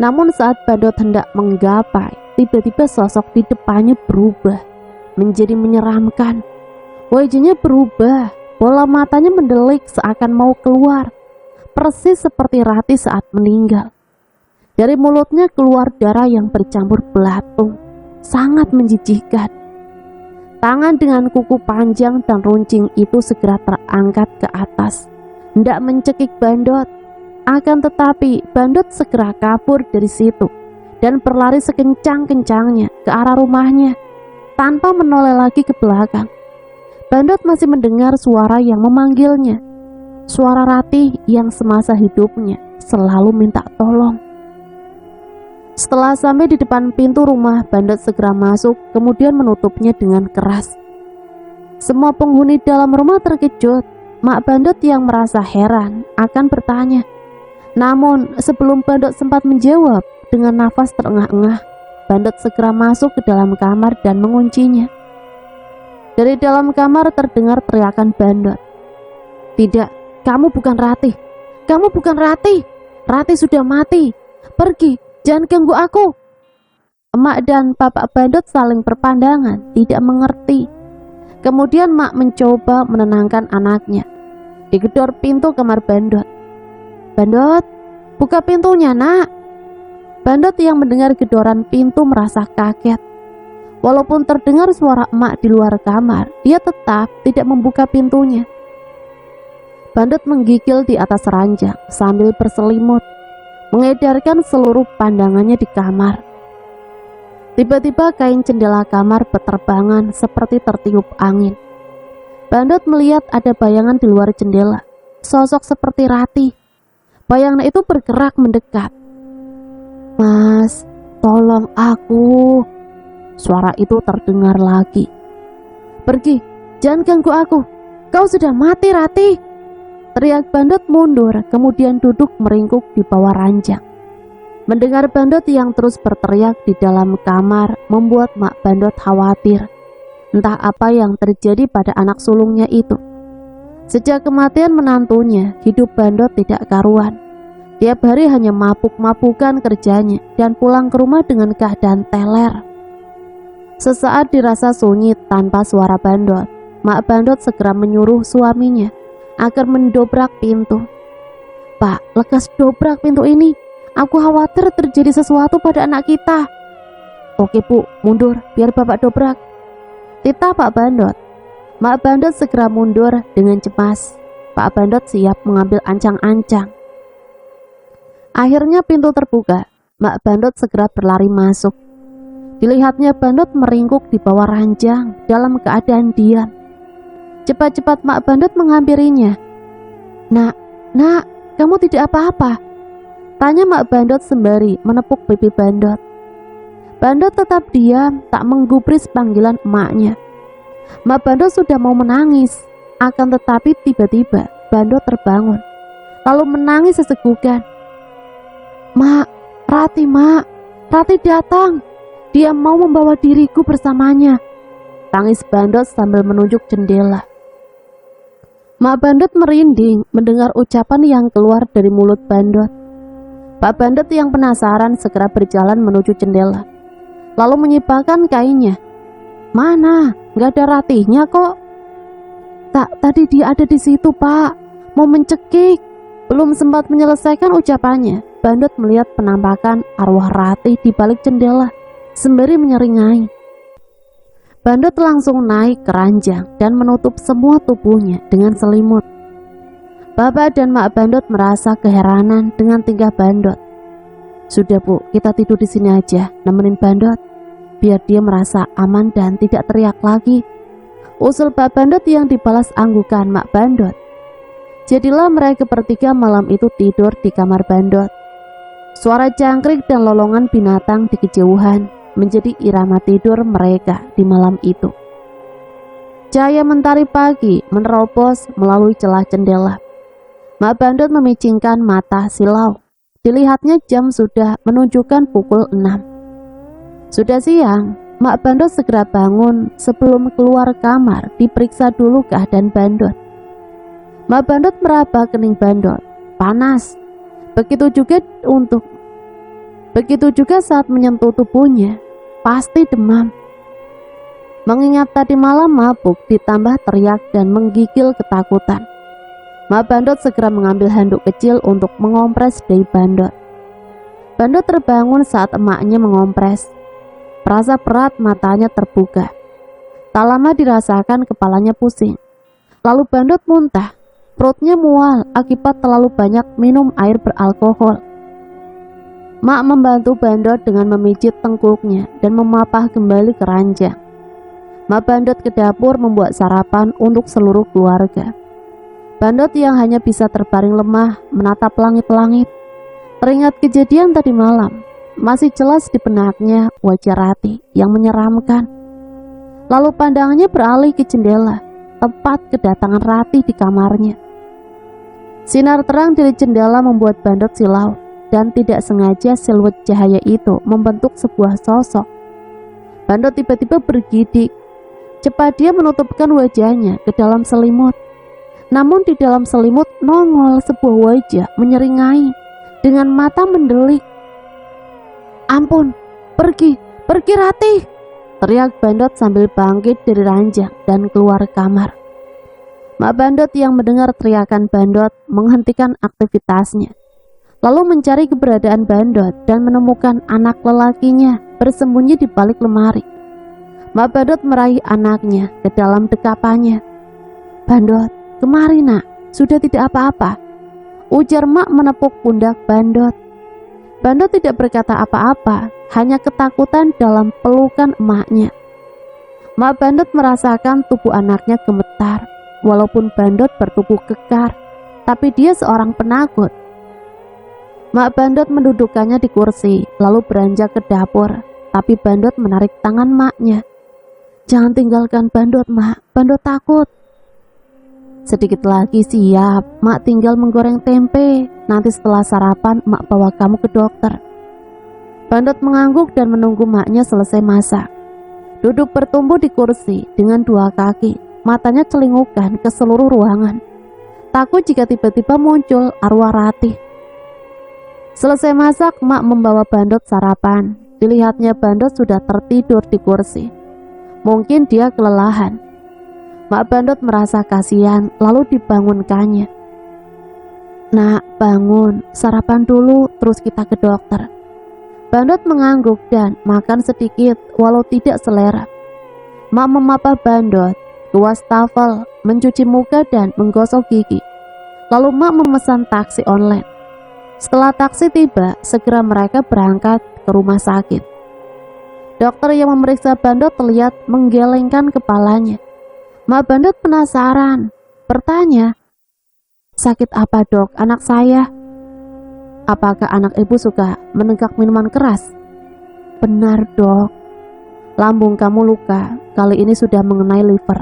Namun saat Bandot hendak menggapai, tiba-tiba sosok di depannya berubah menjadi menyeramkan. Wajahnya berubah, bola matanya mendelik seakan mau keluar, persis seperti Rati saat meninggal. Dari mulutnya keluar darah yang bercampur belatung, sangat menjijikkan. Tangan dengan kuku panjang dan runcing itu segera terangkat ke atas, hendak mencekik Bandot. Akan tetapi Bandot segera kabur dari situ dan berlari sekencang-kencangnya ke arah rumahnya tanpa menoleh lagi ke belakang. Bandot masih mendengar suara yang memanggilnya, suara Rati yang semasa hidupnya selalu minta tolong. Setelah sampai di depan pintu rumah, Bandot segera masuk, kemudian menutupnya dengan keras. Semua penghuni dalam rumah terkejut. Mak Bandot yang merasa heran akan bertanya. Namun sebelum Bandot sempat menjawab, dengan nafas terengah-engah, Bandot segera masuk ke dalam kamar dan menguncinya. Dari dalam kamar terdengar teriakan Bandot. Tidak, kamu bukan Rati. Kamu bukan Rati. Rati sudah mati. Pergi. Jangan ganggu aku. Emak dan bapak Bandot saling berpandangan, tidak mengerti. Kemudian Mak mencoba menenangkan anaknya. Digedor pintu kamar Bandot. Bandot, buka pintunya, Nak. Bandot yang mendengar gedoran pintu merasa kaget. Walaupun terdengar suara emak di luar kamar, dia tetap tidak membuka pintunya. Bandot menggigil di atas ranjang sambil berselimut, mengedarkan seluruh pandangannya di kamar. Tiba-tiba kain jendela kamar berterbangan seperti tertiup angin. Bandot melihat ada bayangan di luar jendela, sosok seperti Rati. Bayangan itu bergerak mendekat. Mas, tolong aku. Suara itu terdengar lagi. Pergi, jangan ganggu aku. Kau sudah mati, Rati. Teriak Bandot mundur, kemudian duduk meringkuk di bawah ranjang. Mendengar Bandot yang terus berteriak di dalam kamar membuat Mak Bandot khawatir. Entah apa yang terjadi pada anak sulungnya itu. Sejak kematian menantunya, hidup Bandot tidak karuan. Tiap hari hanya mabuk-mabukan kerjanya dan pulang ke rumah dengan keadaan teler. Sesaat dirasa sunyi tanpa suara Bandot, Mak Bandot segera menyuruh suaminya agar mendobrak pintu. "Pak, lekas dobrak pintu ini. Aku khawatir terjadi sesuatu pada anak kita." "Oke Bu, mundur biar Bapak dobrak," titah Pak Bandot. Mak Bandot segera mundur dengan cemas. Pak Bandot siap mengambil ancang-ancang. Akhirnya pintu terbuka. Mak Bandot segera berlari masuk. Dilihatnya Bandot meringkuk di bawah ranjang dalam keadaan diam. Cepat-cepat Mak Bandot menghampirinya. Nak, kamu tidak apa-apa?" tanya Mak Bandot sembari menepuk pipi Bandot. Bandot tetap diam, tak menggubris panggilan emaknya. Mak Bandot sudah mau menangis, akan tetapi tiba-tiba Bandot terbangun, lalu menangis sesegukan. Mak, Rati datang. Dia mau membawa diriku bersamanya," tangis Bandot sambil menunjuk jendela. Mak Bandot merinding mendengar ucapan yang keluar dari mulut Bandot. Pak Bandot yang penasaran segera berjalan menuju jendela, lalu menyibakkan kainnya. "Mana? Gak ada Ratihnya kok." Tadi dia ada di situ, Pak. Mau mencekik." Belum sempat menyelesaikan ucapannya, Bandot melihat penampakan arwah Ratih di balik jendela, sembari menyeringai. Bandot langsung naik ke ranjang dan menutup semua tubuhnya dengan selimut. Bapak dan Mak Bandot merasa keheranan dengan tingkah Bandot. "Sudah Bu, kita tidur di sini aja, nemenin Bandot, biar dia merasa aman dan tidak teriak lagi," usul Pak Bandot yang dibalas anggukan Mak Bandot. Jadilah mereka bertiga malam itu tidur di kamar Bandot. Suara jangkrik dan lolongan binatang di kejauhan menjadi irama tidur mereka di malam itu. Cahaya mentari pagi menerobos melalui celah jendela. Mak Bandot memicingkan mata silau. Dilihatnya jam sudah menunjukkan pukul 6. Sudah siang, Mak Bandot segera bangun. Sebelum keluar kamar, diperiksa dulu keadaan Bandot. Mak Bandot meraba kening Bandot, panas. Begitu juga saat menyentuh tubuhnya, pasti demam. Mengingat tadi malam mabuk ditambah teriak dan menggigil ketakutan, Mak Bandot segera mengambil handuk kecil untuk mengompres dahi Bandot. Bandot terbangun saat emaknya mengompres. Perasa berat matanya terbuka. Tak lama dirasakan kepalanya pusing. Lalu Bandot muntah. Perutnya mual akibat terlalu banyak minum air beralkohol. Mak membantu Bandot dengan memijit tengkuknya dan memapah kembali ke ranjang. Mak Bandot ke dapur membuat sarapan untuk seluruh keluarga. Bandot yang hanya bisa terbaring lemah menatap langit-langit. Teringat kejadian tadi malam, masih jelas di benaknya wajah Ratih yang menyeramkan. Lalu pandangannya beralih ke jendela, tepat kedatangan Ratih di kamarnya. Sinar terang dari jendela membuat Bandot silau, dan tidak sengaja siluet cahaya itu membentuk sebuah sosok. Bandot tiba-tiba bergidik. Cepat dia menutupkan wajahnya ke dalam selimut. Namun di dalam selimut nongol sebuah wajah menyeringai dengan mata mendelik. "Ampun, pergi Ratih!" teriak Bandot sambil bangkit dari ranjang dan keluar kamar. Mak Bandot yang mendengar teriakan Bandot menghentikan aktivitasnya, lalu mencari keberadaan Bandot dan menemukan anak lelakinya bersembunyi di balik lemari. Mak Bandot meraih anaknya ke dalam dekapannya. "Bandot, kemari Nak, sudah tidak apa-apa," ujar Mak menepuk pundak Bandot. Bandot tidak berkata apa-apa, hanya ketakutan dalam pelukan emaknya. Mak Bandot merasakan tubuh anaknya gemetar. Walaupun Bandot bertubuh kekar, tapi dia seorang penakut. Mak Bandot mendudukkannya di kursi, lalu beranjak ke dapur. Tapi Bandot menarik tangan maknya. "Jangan tinggalkan Bandot, Mak. Bandot takut." "Sedikit lagi siap, Mak tinggal menggoreng tempe. Nanti setelah sarapan, Mak bawa kamu ke dokter." Bandot mengangguk dan menunggu maknya selesai masak. Duduk bertumbuh di kursi dengan dua kaki, matanya celingukan ke seluruh ruangan. Takut jika tiba-tiba muncul arwah Ratih. Selesai masak, Mak membawa Bandot sarapan. Dilihatnya Bandot sudah tertidur di kursi. Mungkin dia kelelahan. Mak Bandot merasa kasihan lalu dibangunkannya. "Nak, bangun, sarapan dulu terus kita ke dokter." Bandot mengangguk dan makan sedikit walau tidak selera. Mak memapah Bandot ke wastafel, mencuci muka dan menggosok gigi. Lalu Mak memesan taksi online. Setelah taksi tiba, segera mereka berangkat ke rumah sakit. Dokter yang memeriksa Bandot terlihat menggelengkan kepalanya. Mak Bandot penasaran, bertanya, "Sakit apa, Dok, anak saya?" "Apakah anak ibu suka menenggak minuman keras?" "Benar, Dok. Lambung kamu luka, kali ini sudah mengenai liver.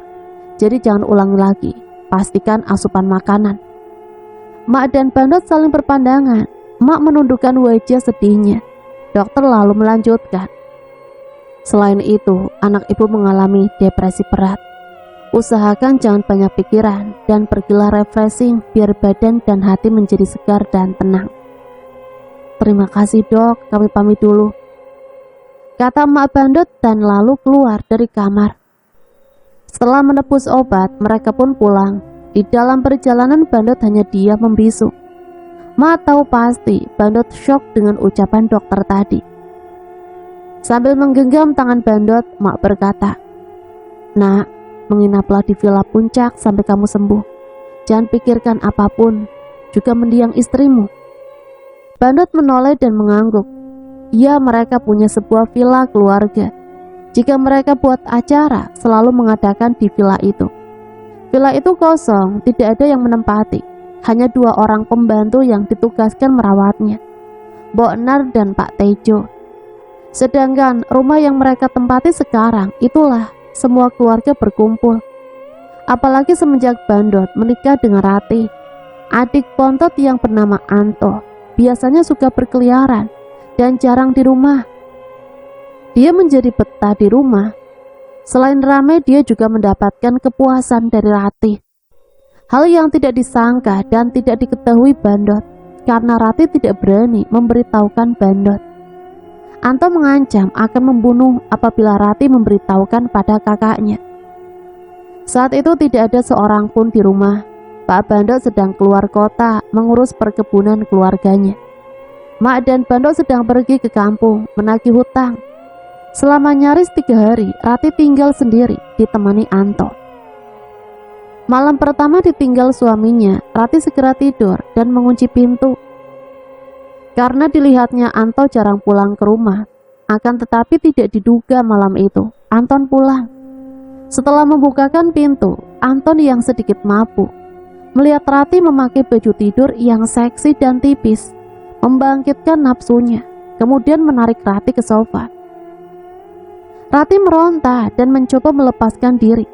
Jadi jangan ulangi lagi, pastikan asupan makanan." Mak dan Bandot saling berpandangan. Mak menundukkan wajah sedihnya. Dokter lalu melanjutkan, "Selain itu, anak ibu mengalami depresi berat. Usahakan jangan banyak pikiran dan pergilah refreshing biar badan dan hati menjadi segar dan tenang." "Terima kasih, Dok, kami pamit dulu," kata Mak Bandot dan lalu keluar dari kamar. Setelah menebus obat, mereka pun pulang. Di dalam perjalanan Bandot hanya diam membisu. Mak tahu pasti Bandot shock dengan ucapan dokter tadi. Sambil menggenggam tangan Bandot, Mak berkata, "Nak, menginaplah di Villa Puncak sampai kamu sembuh. Jangan pikirkan apapun, juga mendiang istrimu." Bandot menoleh dan mengangguk. Ya, mereka punya sebuah villa keluarga. Jika mereka buat acara, selalu mengadakan di villa itu. Villa itu kosong, tidak ada yang menempati. Hanya 2 orang pembantu yang ditugaskan merawatnya, Mbok Nar dan Pak Tejo. Sedangkan rumah yang mereka tempati sekarang, itulah semua keluarga berkumpul. Apalagi semenjak Bandot menikah dengan Ratih, adik Pontot yang bernama Anto biasanya suka berkeliaran dan jarang di rumah. Dia menjadi betah di rumah. Selain ramai, dia juga mendapatkan kepuasan dari Ratih. Hal yang tidak disangka dan tidak diketahui Bandot, karena Ratih tidak berani memberitahukan Bandot. Anto mengancam akan membunuh apabila Ratih memberitahukan pada kakaknya. Saat itu tidak ada seorang pun di rumah. Pak Bandot sedang keluar kota mengurus perkebunan keluarganya. Mak dan Bandot sedang pergi ke kampung menagih hutang. Selama nyaris 3 hari, Ratih tinggal sendiri ditemani Anto. Malam pertama ditinggal suaminya, Ratih segera tidur dan mengunci pintu. Karena dilihatnya Anto jarang pulang ke rumah, akan tetapi tidak diduga malam itu Anton pulang. Setelah membukakan pintu, Anton yang sedikit mabuk melihat Ratih memakai baju tidur yang seksi dan tipis, membangkitkan nafsunya, kemudian menarik Ratih ke sofa. Ratih meronta dan mencoba melepaskan diri.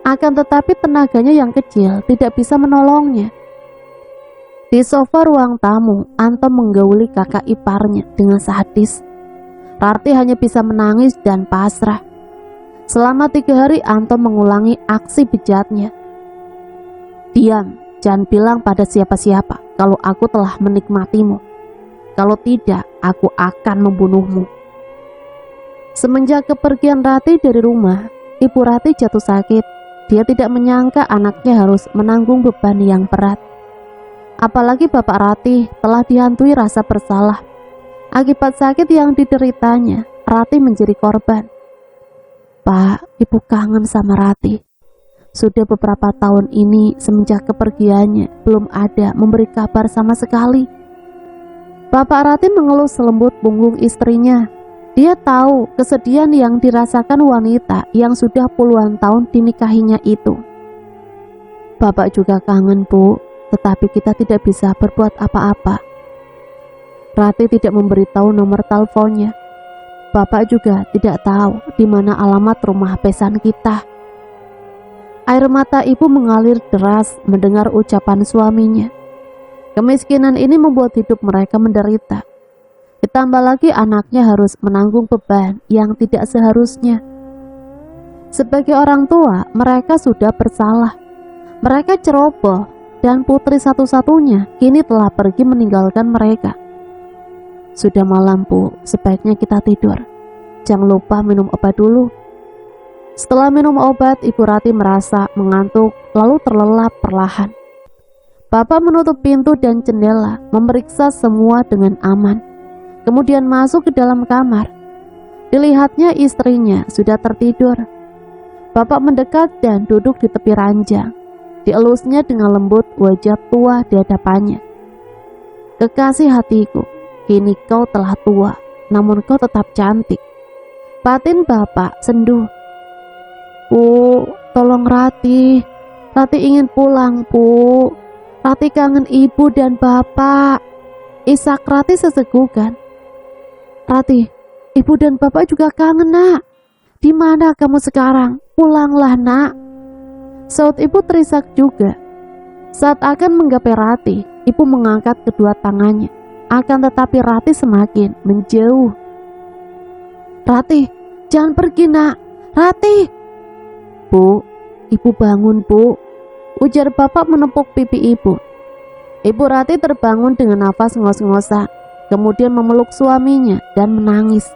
Akan tetapi tenaganya yang kecil tidak bisa menolongnya. Di sofa ruang tamu, Anto menggauli kakak iparnya dengan sadis. Ratih hanya bisa menangis dan pasrah. Selama 3 hari Anto mengulangi aksi bejatnya. "Diam, jangan bilang pada siapa-siapa kalau aku telah menikmatimu. Kalau tidak, aku akan membunuhmu." Semenjak kepergian Ratih dari rumah, Ibu Ratih jatuh sakit. Dia tidak menyangka anaknya harus menanggung beban yang berat. Apalagi Bapak Ratih telah dihantui rasa bersalah. Akibat sakit yang dideritanya, Ratih menjadi korban. "Pak, Ibu kangen sama Ratih. Sudah beberapa tahun ini semenjak kepergiannya belum ada memberi kabar sama sekali." Bapak Ratih mengelus selembut punggung istrinya. Dia tahu kesedihan yang dirasakan wanita yang sudah puluhan tahun dinikahinya itu. "Bapak juga kangen, Bu, tetapi kita tidak bisa berbuat apa-apa." Ratih tidak memberitahu nomor teleponnya. Bapak juga tidak tahu di mana alamat rumah besan kita. Air mata ibu mengalir deras mendengar ucapan suaminya. Kemiskinan ini membuat hidup mereka menderita. Ditambah lagi anaknya harus menanggung beban yang tidak seharusnya. Sebagai orang tua, mereka sudah bersalah. Mereka ceroboh, dan putri satu-satunya kini telah pergi meninggalkan mereka. Sudah malam, Bu, sebaiknya kita tidur. Jangan lupa minum obat dulu. Setelah minum obat, Ibu Rati merasa mengantuk, lalu terlelap perlahan. Bapak menutup pintu dan jendela, memeriksa semua dengan aman. Kemudian masuk ke dalam kamar. Dilihatnya istrinya sudah tertidur. Bapak mendekat dan duduk di tepi ranjang. Dielusnya dengan lembut wajah tua di hadapannya. Kekasih hatiku, kini kau telah tua, namun kau tetap cantik. Batin Bapak sendu. Bu, tolong Rati. Rati ingin pulang, Bu. Rati kangen ibu dan bapak. Isak Rati sesegukan. Rati, ibu dan bapak juga kangen, Nak. Di mana kamu sekarang? Pulanglah, Nak. Saut ibu terisak juga. Saat akan menggapai Rati, ibu mengangkat kedua tangannya. Akan tetapi Rati semakin menjauh. Rati, jangan pergi, Nak. Rati. Bu, ibu bangun, Bu. Ujar bapak menepuk pipi ibu. Ibu Rati terbangun dengan nafas ngos-ngosan, kemudian memeluk suaminya dan menangis.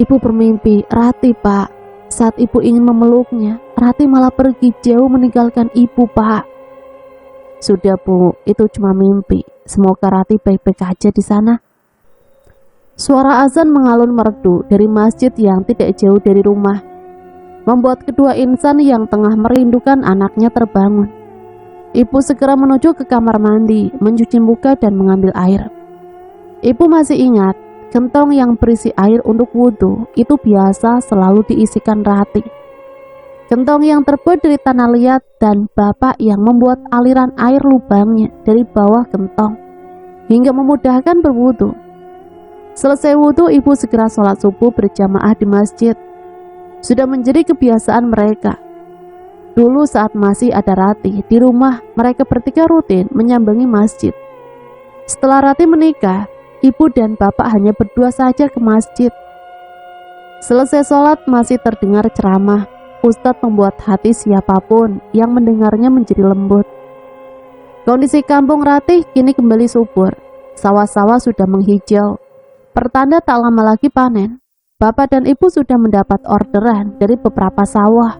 Ibu bermimpi Rati, Pak. Saat ibu ingin memeluknya, Rati malah pergi jauh meninggalkan ibu, Pak. Sudah, Bu, itu cuma mimpi. Semoga Rati baik-baik aja di sana. Suara azan mengalun merdu dari masjid yang tidak jauh dari rumah, membuat kedua insan yang tengah merindukan anaknya terbangun. Ibu segera menuju ke kamar mandi, mencuci muka dan mengambil air. Ibu masih ingat, gentong yang berisi air untuk wudhu itu biasa selalu diisikan Rati. Gentong yang terbuat dari tanah liat dan bapak yang membuat aliran air lubangnya dari bawah gentong, hingga memudahkan berwudhu. Selesai wudhu, ibu segera sholat subuh berjamaah di masjid. Sudah menjadi kebiasaan mereka. Dulu saat masih ada Rati di rumah, mereka bertiga rutin menyambangi masjid. Setelah Rati menikah, ibu dan bapak hanya berdua saja ke masjid. Selesai sholat masih terdengar ceramah. Ustadz membuat hati siapapun yang mendengarnya menjadi lembut. Kondisi kampung Rati kini kembali subur. Sawah-sawah sudah menghijau. Pertanda tak lama lagi panen. Bapak dan ibu sudah mendapat orderan dari beberapa sawah.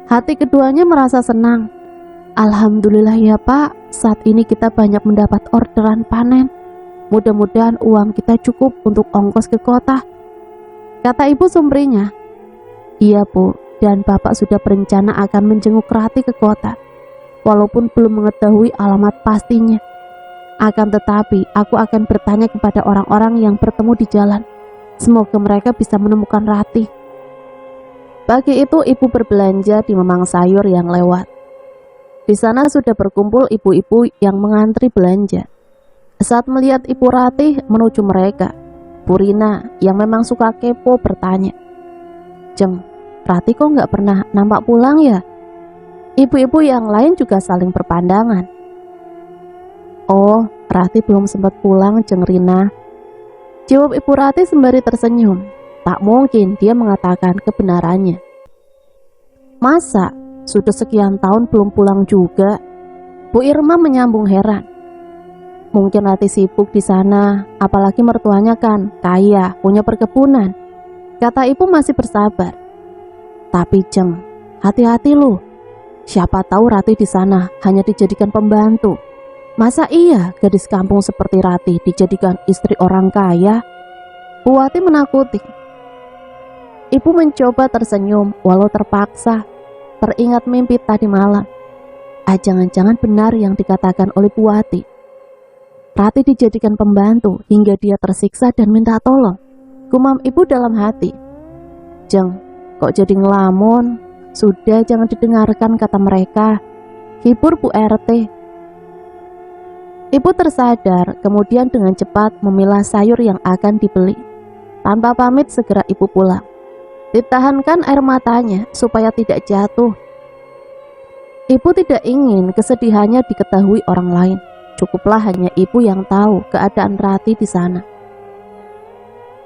Hati keduanya merasa senang. Alhamdulillah ya Pak, saat ini kita banyak mendapat orderan panen. Mudah-mudahan uang kita cukup untuk ongkos ke kota, kata ibu sumringah. Iya Bu, dan Bapak sudah berencana akan menjenguk Rati ke kota, walaupun belum mengetahui alamat pastinya. Akan tetapi, aku akan bertanya kepada orang-orang yang bertemu di jalan. Semoga mereka bisa menemukan Rati. Pagi itu ibu berbelanja di memang sayur yang lewat. Di sana sudah berkumpul ibu-ibu yang mengantri belanja. Saat melihat ibu Rati menuju mereka, Bu Rina yang memang suka kepo bertanya, Jeng, Rati kok nggak pernah nampak pulang ya? Ibu-ibu yang lain juga saling berpandangan. Oh, Rati belum sempat pulang, Jeng Rina. Jawab ibu Rati sembari tersenyum. Tak mungkin dia mengatakan kebenarannya. Masa? Sudah sekian tahun belum pulang juga? Bu Irma menyambung heran. Mungkin Rati sibuk di sana, apalagi mertuanya kan kaya, punya perkebunan, kata ibu masih bersabar. Tapi Jeng, hati-hati lu. Siapa tahu Rati di sana hanya dijadikan pembantu. Masa iya gadis kampung seperti Rati dijadikan istri orang kaya? Bu Wati menakuti. Ibu mencoba tersenyum walau terpaksa, teringat mimpi tadi malam. Jangan-jangan benar yang dikatakan oleh Bu Wati. Rati dijadikan pembantu hingga dia tersiksa dan minta tolong. Gumam ibu dalam hati. Jeng, kok jadi ngelamun? Sudah, jangan didengarkan kata mereka. Hibur Bu RT. Ibu tersadar, kemudian dengan cepat memilah sayur yang akan dibeli. Tanpa pamit segera ibu pulang. Ditahankan air matanya supaya tidak jatuh. Ibu tidak ingin kesedihannya diketahui orang lain. Cukuplah hanya ibu yang tahu keadaan Rati di sana.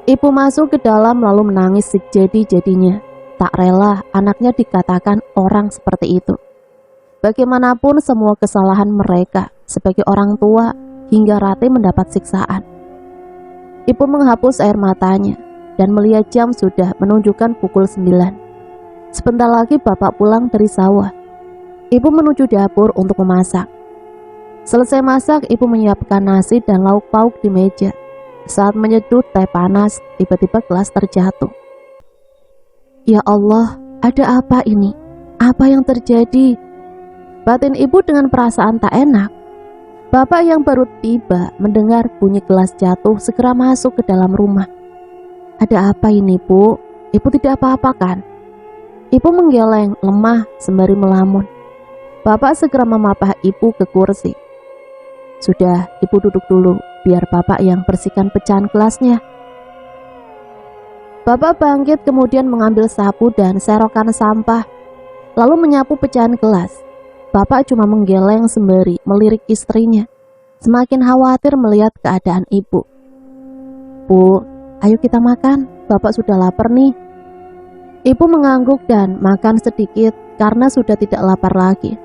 Ibu masuk ke dalam lalu menangis sejadi-jadinya. tak rela anaknya dikatakan orang seperti itu. Bagaimanapun semua kesalahan mereka sebagai orang tua hingga Ratih mendapat siksaan. Ibu menghapus air matanya dan melihat jam sudah menunjukkan pukul 9. Sebentar lagi bapak pulang dari sawah. Ibu menuju dapur untuk memasak. Selesai masak, ibu menyiapkan nasi dan lauk pauk di meja. Saat menyeduh teh panas, tiba-tiba gelas terjatuh. Ya Allah, ada apa ini? Apa yang terjadi? Batin ibu dengan perasaan tak enak. Bapak yang baru tiba mendengar bunyi gelas jatuh segera masuk ke dalam rumah. Ada apa ini, Bu? Ibu tidak apa-apa kan? Ibu menggeleng lemah sembari melamun. Bapak segera memapah ibu ke kursi. Sudah, ibu duduk dulu, biar bapak yang bersihkan pecahan gelasnya. Bapak bangkit kemudian mengambil sapu dan serokan sampah, lalu menyapu pecahan gelas. Bapak cuma menggeleng sembari melirik istrinya, semakin khawatir melihat keadaan ibu. Bu, ayo kita makan, bapak sudah lapar nih. Ibu mengangguk dan makan sedikit karena sudah tidak lapar lagi.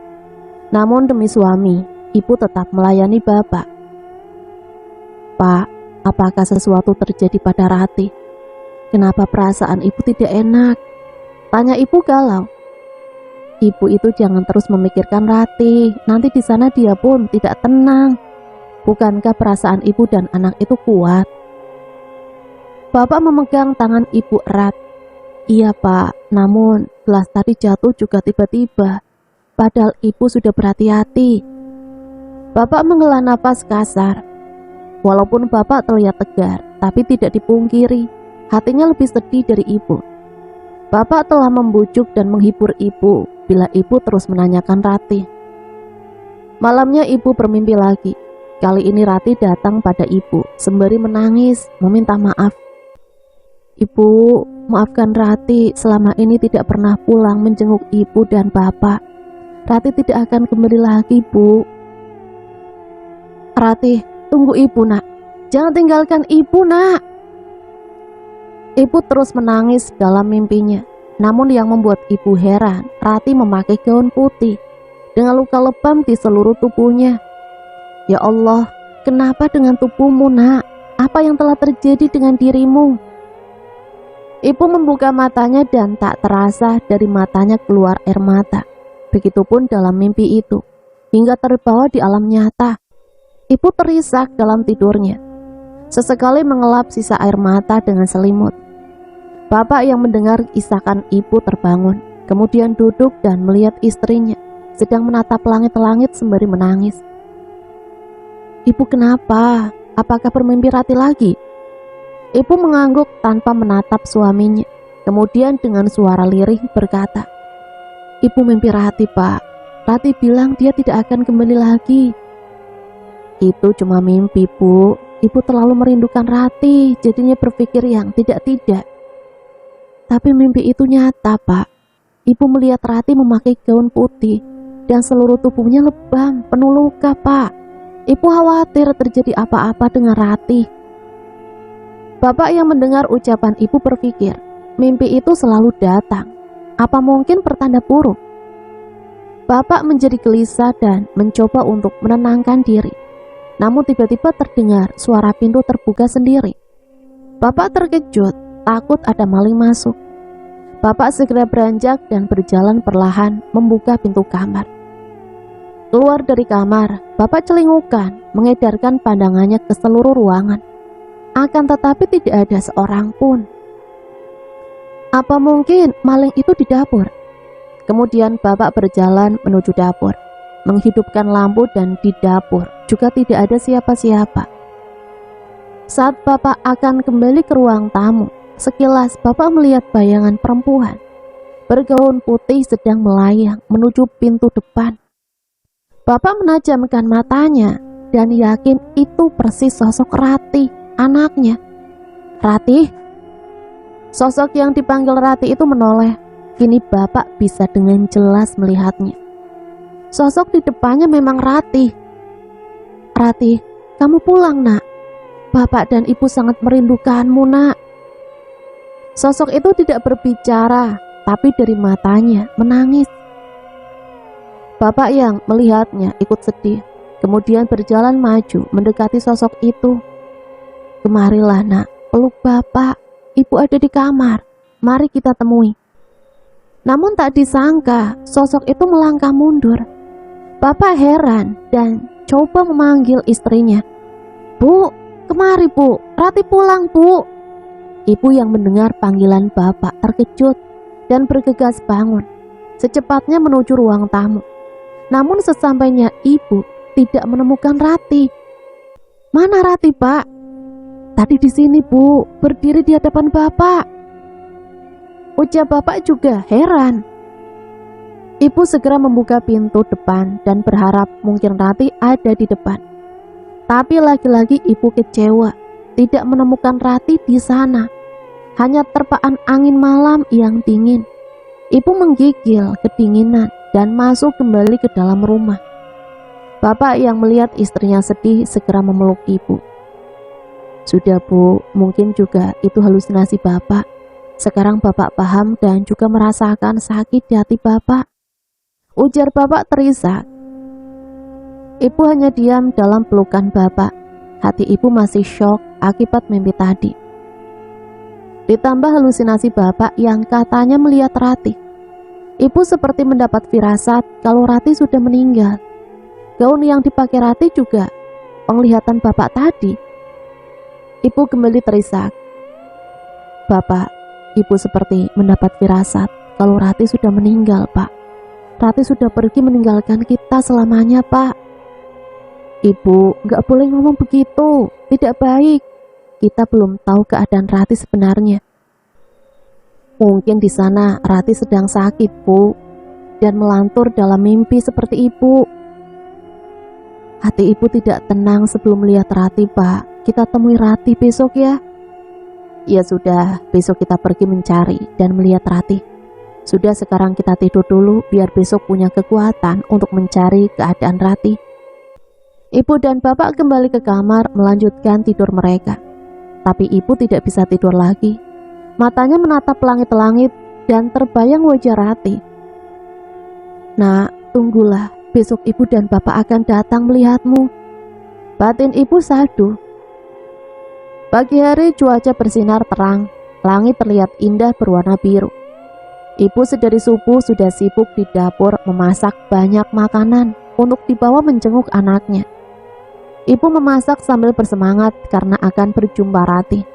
Namun demi suami, ibu tetap melayani bapak. Pak, apakah sesuatu terjadi pada Ratih? Kenapa perasaan ibu tidak enak? Tanya ibu galau. Ibu itu jangan terus memikirkan Ratih, nanti di sana dia pun tidak tenang. Bukankah perasaan ibu dan anak itu kuat? Bapak memegang tangan ibu erat. Iya Pak, namun gelas tadi jatuh juga tiba-tiba. Padahal ibu sudah berhati-hati. Bapak menghela napas kasar. Walaupun bapak terlihat tegar, tapi tidak dipungkiri, hatinya lebih sedih dari ibu. Bapak telah membujuk dan menghibur ibu bila ibu terus menanyakan Ratih. Malamnya ibu bermimpi lagi. Kali ini Ratih datang pada ibu sembari menangis, meminta maaf. Ibu, maafkan Ratih, selama ini tidak pernah pulang menjenguk ibu dan bapak. Ratih tidak akan kembali lagi, Bu. Ratih, tunggu ibu, Nak. Jangan tinggalkan ibu, Nak. Ibu terus menangis dalam mimpinya. Namun yang membuat ibu heran, Ratih memakai gaun putih dengan luka lebam di seluruh tubuhnya. Ya Allah, kenapa dengan tubuhmu, Nak? Apa yang telah terjadi dengan dirimu? Ibu membuka matanya dan tak terasa dari matanya keluar air mata. Begitupun dalam mimpi itu, hingga terbawa di alam nyata. Ibu terisak dalam tidurnya. Sesekali mengelap sisa air mata dengan selimut. Bapak yang mendengar isakan ibu terbangun, kemudian duduk dan melihat istrinya sedang menatap langit-langit sembari menangis. Ibu kenapa? Apakah bermimpi Ratih lagi? Ibu mengangguk tanpa menatap suaminya. Kemudian dengan suara lirih berkata, Ibu mimpi Ratih, Pak. Ratih bilang dia tidak akan kembali lagi. Itu cuma mimpi, Bu. Ibu terlalu merindukan Ratih, jadinya berpikir yang tidak-tidak. Tapi mimpi itu nyata, Pak. Ibu melihat Ratih memakai gaun putih dan seluruh tubuhnya lebam, penuh luka, Pak. Ibu khawatir terjadi apa-apa dengan Ratih. Bapak yang mendengar ucapan ibu berpikir, mimpi itu selalu datang. Apa mungkin pertanda buruk? Bapak menjadi gelisah dan mencoba untuk menenangkan diri. Namun tiba-tiba terdengar suara pintu terbuka sendiri. Bapak terkejut, takut ada maling masuk. Bapak segera beranjak dan berjalan perlahan membuka pintu kamar. Keluar dari kamar, Bapak celingukan, mengedarkan pandangannya ke seluruh ruangan. Akan tetapi tidak ada seorang pun. Apa mungkin maling itu di dapur? Kemudian Bapak berjalan menuju dapur, menghidupkan lampu dan di dapur juga tidak ada siapa-siapa. Saat Bapak akan kembali ke ruang tamu, sekilas Bapak melihat bayangan perempuan bergaun putih sedang melayang menuju pintu depan. Bapak menajamkan matanya dan yakin itu persis sosok Ratih, anaknya. Ratih? Sosok yang dipanggil Ratih itu menoleh. Kini Bapak bisa dengan jelas melihatnya. Sosok di depannya memang Ratih. Ratih, kamu pulang, Nak. Bapak dan Ibu sangat merindukanmu, Nak. Sosok itu tidak berbicara, tapi dari matanya menangis. Bapak yang melihatnya ikut sedih, kemudian berjalan maju mendekati sosok itu. "Kemarilah nak, peluk bapak, ibu ada di kamar, mari kita temui." Namun tak disangka sosok itu melangkah mundur. Bapak heran dan coba memanggil istrinya. "Bu, kemari bu, Rati pulang bu." Ibu yang mendengar panggilan bapak terkejut dan bergegas bangun, secepatnya menuju ruang tamu. Namun sesampainya ibu tidak menemukan Rati. "Mana Rati pak?" "Tadi di sini bu, berdiri di hadapan bapak." Ujar bapak juga heran. Ibu segera membuka pintu depan dan berharap mungkin Rati ada di depan. Tapi lagi-lagi ibu kecewa, tidak menemukan Rati di sana. Hanya terpaan angin malam yang dingin. Ibu menggigil kedinginan dan masuk kembali ke dalam rumah. Bapak yang melihat istrinya sedih segera memeluk ibu. "Sudah bu, mungkin juga itu halusinasi bapak. Sekarang bapak paham dan juga merasakan sakit di hati bapak," ujar bapak terisak. Ibu hanya diam dalam pelukan bapak. Hati ibu masih syok akibat mimpi tadi. Ditambah halusinasi bapak yang katanya melihat Rati. Ibu seperti mendapat firasat kalau Rati sudah meninggal. Gaun yang dipakai Rati juga penglihatan bapak tadi. Ibu kembali terisak. "Bapak, ibu seperti mendapat firasat kalau Rati sudah meninggal pak. Rati sudah pergi meninggalkan kita selamanya pak." "Ibu, gak boleh ngomong begitu, tidak baik. Kita belum tahu keadaan Rati sebenarnya. Mungkin di sana Rati sedang sakit, Bu, dan melantur dalam mimpi seperti ibu." "Hati ibu tidak tenang sebelum melihat Rati, Pak. Kita temui Rati besok ya." "Ya sudah, besok kita pergi mencari dan melihat Rati. Sudah, sekarang kita tidur dulu biar besok punya kekuatan untuk mencari keadaan Rati." Ibu dan bapak kembali ke kamar melanjutkan tidur mereka. Tapi ibu tidak bisa tidur lagi. Matanya menatap langit-langit dan terbayang wajah Rati. "Nak, tunggulah, besok ibu dan bapak akan datang melihatmu." Batin ibu sadu. Pagi hari cuaca bersinar terang, langit terlihat indah berwarna biru. Ibu sedari subuh sudah sibuk di dapur memasak banyak makanan untuk dibawa menjenguk anaknya. Ibu memasak sambil bersemangat karena akan berjumpa Rati.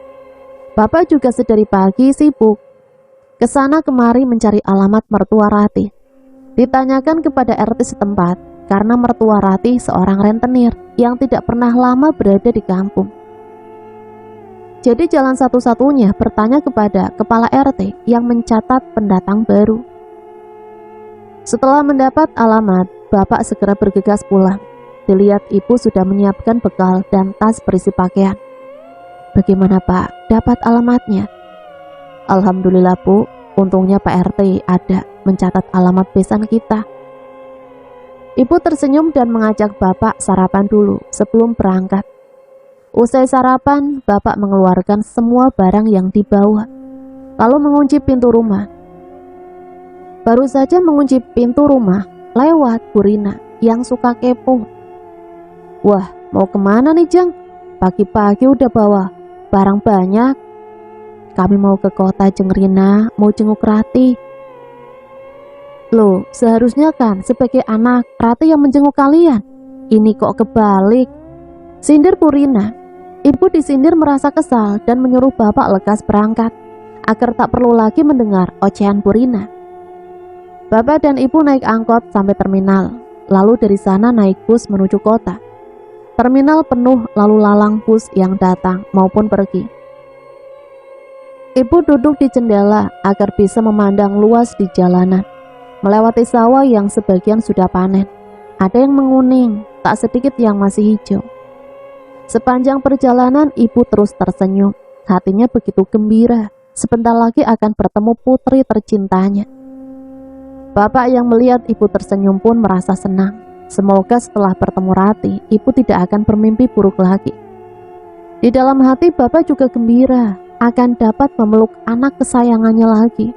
Bapak juga sedari pagi sibuk kesana kemari mencari alamat mertua Rati. Ditanyakan kepada RT setempat karena mertua Rati seorang rentenir yang tidak pernah lama berada di kampung. Jadi jalan satu-satunya bertanya kepada kepala RT yang mencatat pendatang baru. Setelah mendapat alamat, bapak segera bergegas pulang. Dilihat ibu sudah menyiapkan bekal dan tas berisi pakaian. "Bagaimana pak, dapat alamatnya?" "Alhamdulillah bu, untungnya Pak RT ada mencatat alamat besan kita." Ibu tersenyum dan mengajak bapak sarapan dulu sebelum berangkat. Usai sarapan, bapak mengeluarkan semua barang yang dibawa, lalu mengunci pintu rumah. Baru saja mengunci pintu rumah, lewat Bu Rina yang suka kepo. "Wah, mau kemana nih Jeng? Pagi-pagi udah bawa barang banyak." "Kami mau ke kota Jeng Rina, mau jenguk Rati." "Loh, seharusnya kan sebagai anak Rati yang menjenguk kalian. Ini kok kebalik?" sindir Bu Rina. Ibu disindir merasa kesal dan menyuruh bapak lekas berangkat agar tak perlu lagi mendengar ocehan Bu Rina. Bapak dan ibu naik angkot sampai terminal, lalu dari sana naik bus menuju kota. Terminal penuh lalu lalang bus yang datang maupun pergi. Ibu duduk di jendela agar bisa memandang luas di jalanan, melewati sawah yang sebagian sudah panen. Ada yang menguning, tak sedikit yang masih hijau. Sepanjang perjalanan ibu terus tersenyum, hatinya begitu gembira, sebentar lagi akan bertemu putri tercintanya. Bapak yang melihat ibu tersenyum pun merasa senang. Semoga setelah bertemu Rati, ibu tidak akan bermimpi buruk lagi. Di dalam hati bapak juga gembira akan dapat memeluk anak kesayangannya lagi.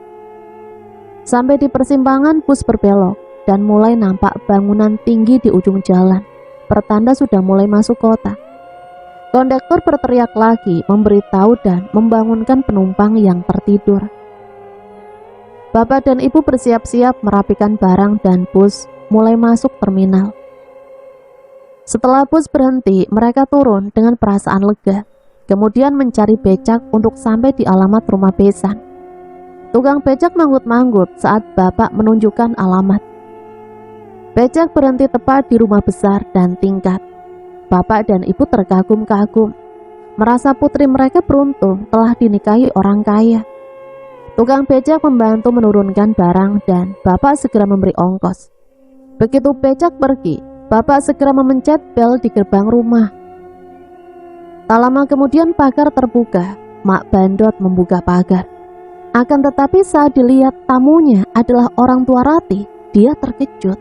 Sampai di persimpangan bus berbelok dan mulai nampak bangunan tinggi di ujung jalan, pertanda sudah mulai masuk kota. Kondektur berteriak lagi memberitahu dan membangunkan penumpang yang tertidur. Bapak dan ibu bersiap-siap merapikan barang dan bus mulai masuk terminal. Setelah bus berhenti, mereka turun dengan perasaan lega, kemudian mencari becak untuk sampai di alamat rumah besan. Tukang becak manggut-manggut saat bapak menunjukkan alamat. Becak berhenti tepat di rumah besar dan tingkat. Bapak dan ibu terkagum-kagum, merasa putri mereka beruntung telah dinikahi orang kaya. Tukang becak membantu menurunkan barang dan bapak segera memberi ongkos. Begitu becak pergi, bapak segera memencet bel di gerbang rumah. Tak lama kemudian pagar terbuka, Mak Bandot membuka pagar. Akan tetapi saat dilihat tamunya adalah orang tua Ratih, dia terkejut.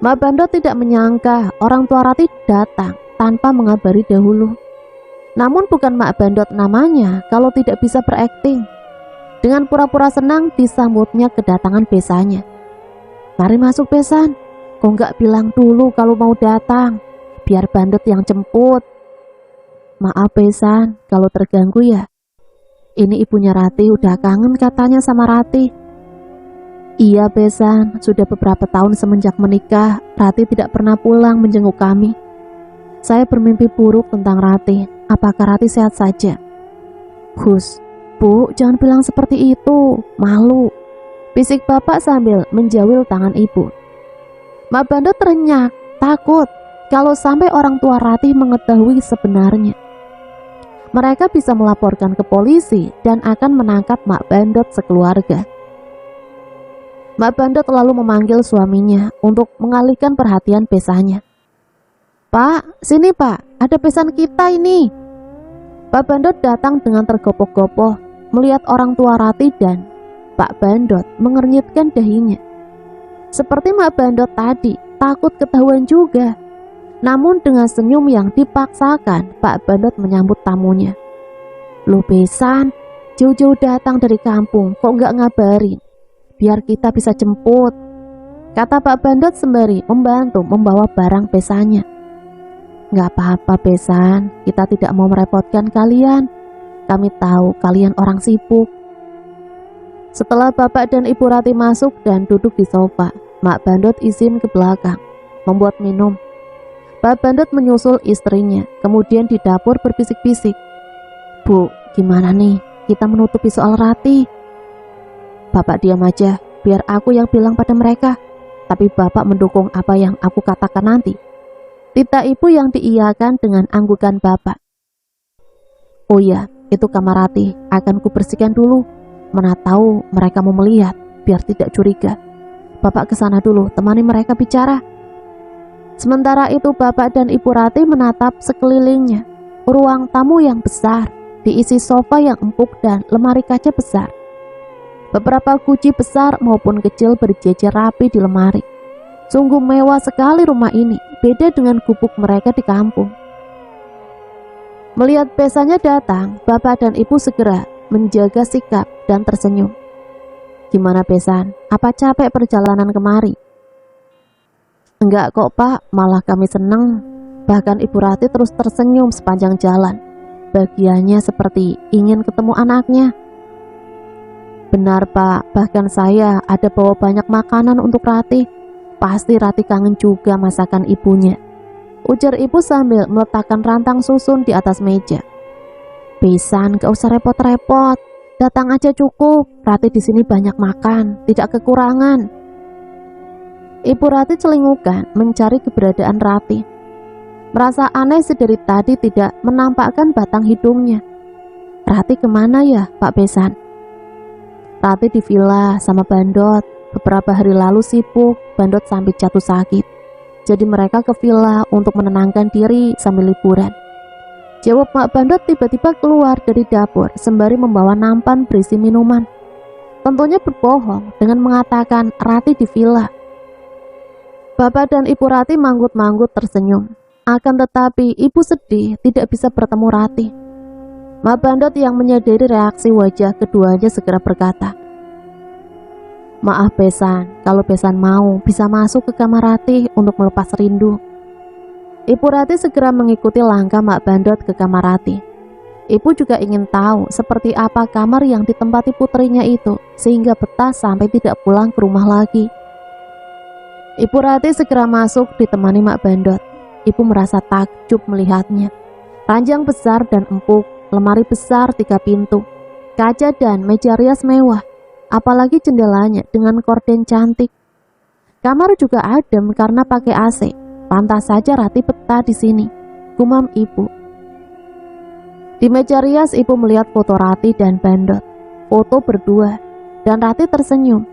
Mak Bandot tidak menyangka orang tua Ratih datang tanpa mengabari dahulu. Namun bukan Mak Bandot namanya kalau tidak bisa berakting. Dengan pura-pura senang disambutnya kedatangan besannya. "Mari masuk besan, kok nggak bilang dulu kalau mau datang, biar Bandot yang jemput." "Maaf besan, kalau terganggu ya. Ini ibunya Ratih udah kangen katanya sama Ratih." "Iya besan, sudah beberapa tahun semenjak menikah, Ratih tidak pernah pulang menjenguk kami. Saya bermimpi buruk tentang Ratih. Apakah Ratih sehat saja?" "Gus, Bu, jangan bilang seperti itu, malu," bisik bapak sambil menjawil tangan ibu. Mak Bandot terenyak, takut kalau sampai orang tua Ratih mengetahui sebenarnya. Mereka bisa melaporkan ke polisi dan akan menangkap Mak Bandot sekeluarga. Mak Bandot lalu memanggil suaminya untuk mengalihkan perhatian besannya. "Pak, sini Pak, ada besan kita ini." Pak Bandot datang dengan tergopoh-gopoh melihat orang tua Ratih dan Pak Bandot mengernyitkan dahinya. Seperti Mak Bandot tadi, takut ketahuan juga. Namun dengan senyum yang dipaksakan, Pak Bandot menyambut tamunya. "Loh besan, jauh-jauh datang dari kampung, kok nggak ngabarin? Biar kita bisa jemput," kata Pak Bandot sembari membantu membawa barang besannya. "Nggak apa-apa besan, kita tidak mau merepotkan kalian. Kami tahu kalian orang sibuk." Setelah bapak dan ibu Ratih masuk dan duduk di sofa, Mak Bandot izin ke belakang, membuat minum. Pak Bandot menyusul istrinya, kemudian di dapur berbisik-bisik. "Bu, gimana nih? Kita menutupi soal Ratih." "Bapak diam aja, biar aku yang bilang pada mereka. Tapi bapak mendukung apa yang aku katakan nanti." Tita ibu yang diiyakan dengan anggukan bapak. "Oh ya, itu kamar Ratih, akan kubersihkan dulu. Mana tahu mereka mau melihat, biar tidak curiga. Bapak kesana dulu, temani mereka bicara." Sementara itu bapak dan ibu Ratih menatap sekelilingnya. Ruang tamu yang besar, diisi sofa yang empuk dan lemari kaca besar. Beberapa guci besar maupun kecil berjejer rapi di lemari. Sungguh mewah sekali rumah ini, beda dengan gubuk mereka di kampung. Melihat besannya datang, bapak dan ibu segera menjaga sikap dan tersenyum. "Gimana besan? Apa capek perjalanan kemari?" "Enggak kok Pak, malah kami senang." Bahkan ibu Ratih terus tersenyum sepanjang jalan. Bagiannya seperti ingin ketemu anaknya. "Benar Pak, bahkan saya ada bawa banyak makanan untuk Ratih. Pasti Ratih kangen juga masakan ibunya," ujar ibu sambil meletakkan rantang susun di atas meja. "Besan, gak usah repot-repot. Datang aja cukup. Ratih di sini banyak makan, tidak kekurangan." Ibu Ratih celingukan mencari keberadaan Ratih. Merasa aneh sedari tadi tidak menampakkan batang hidungnya. "Ratih kemana ya Pak Besan?" "Ratih di villa sama Bandot. Beberapa hari lalu sibuk, Bandot sampai jatuh sakit. Jadi mereka ke villa untuk menenangkan diri sambil liburan," jawab Mak Bandot tiba-tiba keluar dari dapur sembari membawa nampan berisi minuman. Tentunya berbohong dengan mengatakan Ratih di villa. Bapak dan ibu Ratih manggut-manggut tersenyum. Akan tetapi ibu sedih tidak bisa bertemu Ratih. Mak Bandot yang menyadari reaksi wajah keduanya segera berkata, Maaf Besan, kalau Besan mau bisa masuk ke kamar Ratih untuk melepas rindu. Ibu Ratih segera mengikuti langkah Mak Bandot ke kamar Ratih. Ibu juga ingin tahu seperti apa kamar yang ditempati putrinya itu, sehingga betah sampai tidak pulang ke rumah lagi. Ibu Ratih segera masuk ditemani Mak Bandot. Ibu merasa takjub melihatnya. Ranjang besar dan empuk, lemari besar 3 pintu, kaca dan meja rias mewah. Apalagi jendelanya dengan korden cantik. Kamar juga adem karena pakai AC. Pantas saja Ratih betah di sini, gumam ibu. Di meja rias ibu melihat foto Ratih dan Bandot. Foto berdua, dan Ratih tersenyum.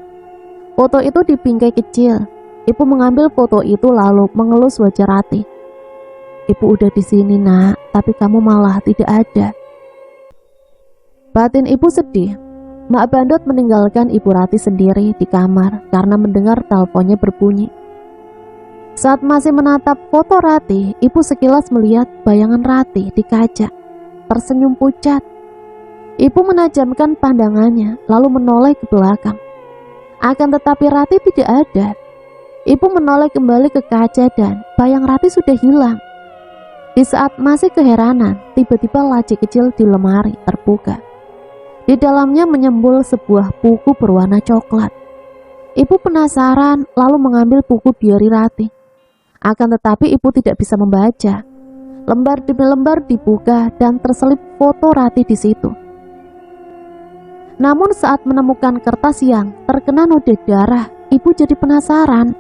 Foto itu di bingkai kecil. Ibu mengambil foto itu lalu mengelus wajah Ratih. Ibu udah di sini nak, tapi kamu malah tidak ada. Batin ibu sedih. Mak Bandot meninggalkan Ibu Ratih sendiri di kamar karena mendengar teleponnya berbunyi. Saat masih menatap foto Ratih, ibu sekilas melihat bayangan Ratih di kaca, tersenyum pucat. Ibu menajamkan pandangannya lalu menoleh ke belakang. Akan tetapi Ratih tidak ada. Ibu menoleh kembali ke kaca dan bayang Ratih sudah hilang. Di saat masih keheranan, tiba-tiba laci kecil di lemari terbuka. Di dalamnya menyembul sebuah buku berwarna coklat. Ibu penasaran lalu mengambil buku diari Ratih. Akan tetapi ibu tidak bisa membaca. Lembar demi lembar dibuka dan terselip foto Ratih di situ. Namun saat menemukan kertas yang terkena noda darah, ibu jadi penasaran.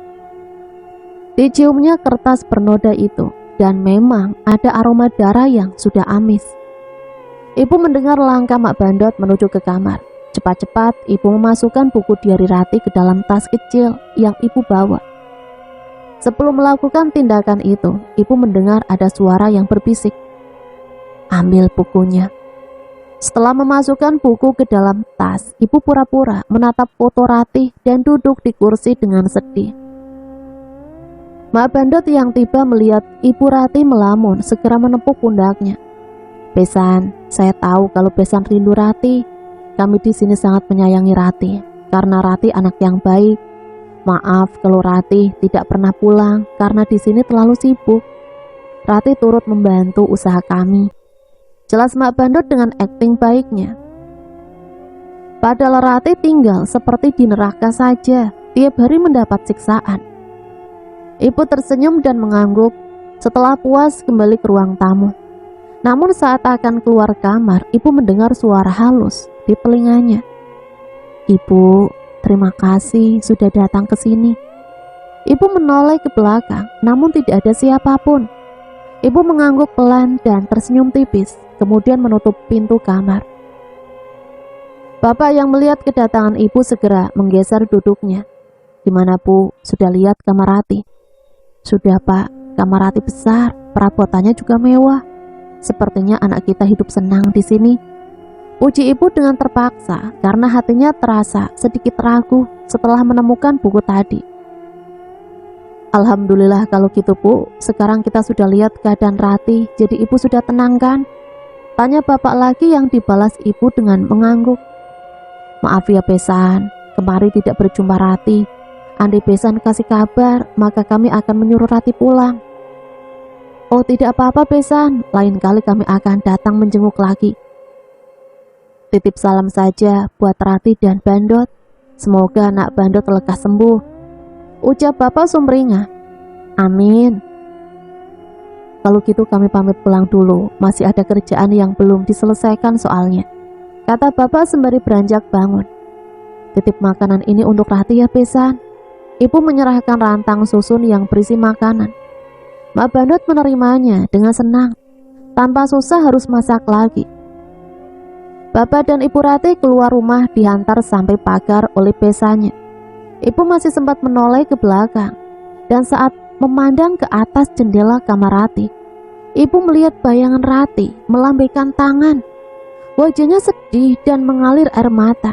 Diciumnya kertas bernoda itu dan memang ada aroma darah yang sudah amis. Ibu mendengar langkah Mak Bandot menuju ke kamar. Cepat-cepat ibu memasukkan buku diari Ratih ke dalam tas kecil yang ibu bawa. Sebelum melakukan tindakan itu, ibu mendengar ada suara yang berbisik, "Ambil bukunya." Setelah memasukkan buku ke dalam tas, ibu pura-pura menatap foto Ratih dan duduk di kursi dengan sedih. Mak Bandot yang tiba melihat Ibu Ratih melamun segera menepuk pundaknya. "Besan, saya tahu kalau Besan rindu Ratih. Kami di sini sangat menyayangi Ratih karena Ratih anak yang baik. Maaf kalau Ratih tidak pernah pulang karena di sini terlalu sibuk. Ratih turut membantu usaha kami." Jelas Mak Bandot dengan akting baiknya. Padahal Ratih tinggal seperti di neraka saja, tiap hari mendapat siksaan. Ibu tersenyum dan mengangguk. Setelah puas kembali ke ruang tamu. Namun saat akan keluar kamar, ibu mendengar suara halus di telinganya. "Ibu, terima kasih sudah datang ke sini." Ibu menoleh ke belakang, namun tidak ada siapapun. Ibu mengangguk pelan dan tersenyum tipis, kemudian menutup pintu kamar. Bapak yang melihat kedatangan ibu segera menggeser duduknya. "Gimana Bu, sudah lihat kamar Ratih?" "Sudah Pak, kamar Ratih besar, perabotannya juga mewah. Sepertinya anak kita hidup senang di sini," puji ibu dengan terpaksa karena hatinya terasa sedikit ragu setelah menemukan buku tadi. "Alhamdulillah kalau gitu Bu, sekarang kita sudah lihat keadaan Ratih, jadi ibu sudah tenang kan?" tanya bapak lagi yang dibalas ibu dengan mengangguk. "Maaf ya Besan, kemarin tidak berjumpa Ratih. Andai Besan kasih kabar, maka kami akan menyuruh Ratih pulang." "Oh tidak apa-apa Besan, lain kali kami akan datang menjenguk lagi. Titip salam saja buat Ratih dan Bandot. Semoga anak Bandot lekas sembuh," ucap bapak sumringah. "Amin." "Kalau gitu kami pamit pulang dulu, masih ada kerjaan yang belum diselesaikan soalnya," kata bapak sembari beranjak bangun. "Titip makanan ini untuk Ratih ya Besan." Ibu menyerahkan rantang susun yang berisi makanan. Mak Bandot menerimanya dengan senang, tanpa susah harus masak lagi. Bapak dan Ibu Ratih keluar rumah dihantar sampai pagar oleh besannya. Ibu masih sempat menoleh ke belakang, dan saat memandang ke atas jendela kamar Ratih, ibu melihat bayangan Ratih melambaikan tangan. Wajahnya sedih dan mengalir air mata.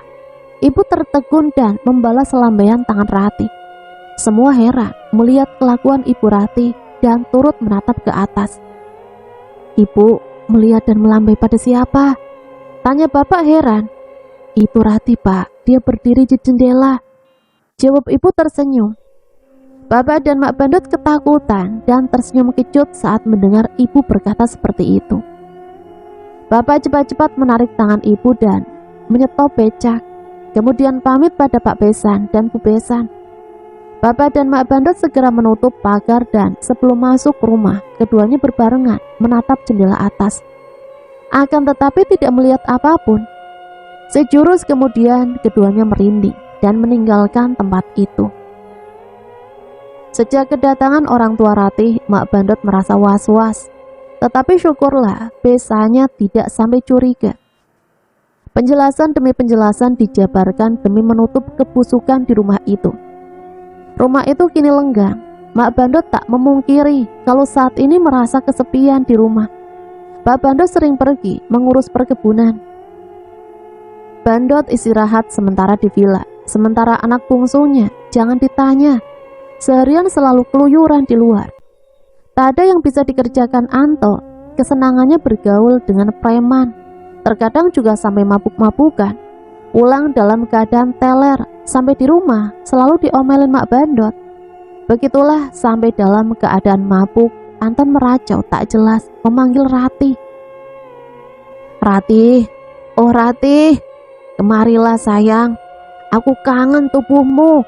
Ibu tertegun dan membalas lambaian tangan Ratih. Semua heran melihat kelakuan Ibu Ratih dan turut menatap ke atas. "Ibu melihat dan melambai pada siapa?" tanya bapak heran. "Ibu Ratih Pak, dia berdiri di jendela." Jawab ibu tersenyum. Bapak dan Mak Bandot ketakutan dan tersenyum kecut saat mendengar ibu berkata seperti itu. Bapak cepat-cepat menarik tangan ibu dan menyetop becak, kemudian pamit pada Pak Besan dan Bu Besan. Bapak dan Mak Bandot segera menutup pagar dan sebelum masuk rumah, keduanya berbarengan menatap jendela atas. Akan tetapi tidak melihat apapun. Sejurus kemudian keduanya merinding dan meninggalkan tempat itu. Sejak kedatangan orang tua Ratih, Mak Bandot merasa was-was. Tetapi syukurlah Besanya tidak sampai curiga. Penjelasan demi penjelasan dijabarkan demi menutup kebusukan di rumah itu. Rumah itu kini lenggang. Mak Bandot tak memungkiri kalau saat ini merasa kesepian di rumah. Pak Bandot sering pergi mengurus perkebunan. Bandot istirahat sementara di villa, sementara anak bungsunya, jangan ditanya, seharian selalu keluyuran di luar. Tak ada yang bisa dikerjakan Anto, kesenangannya bergaul dengan preman, terkadang juga sampai mabuk-mabukan. Pulang dalam keadaan teler, sampai di rumah selalu diomelin Mak Bandot. Begitulah sampai dalam keadaan mabuk, Anton meracau tak jelas memanggil Ratih. Ratih, oh Ratih, kemarilah sayang, aku kangen tubuhmu.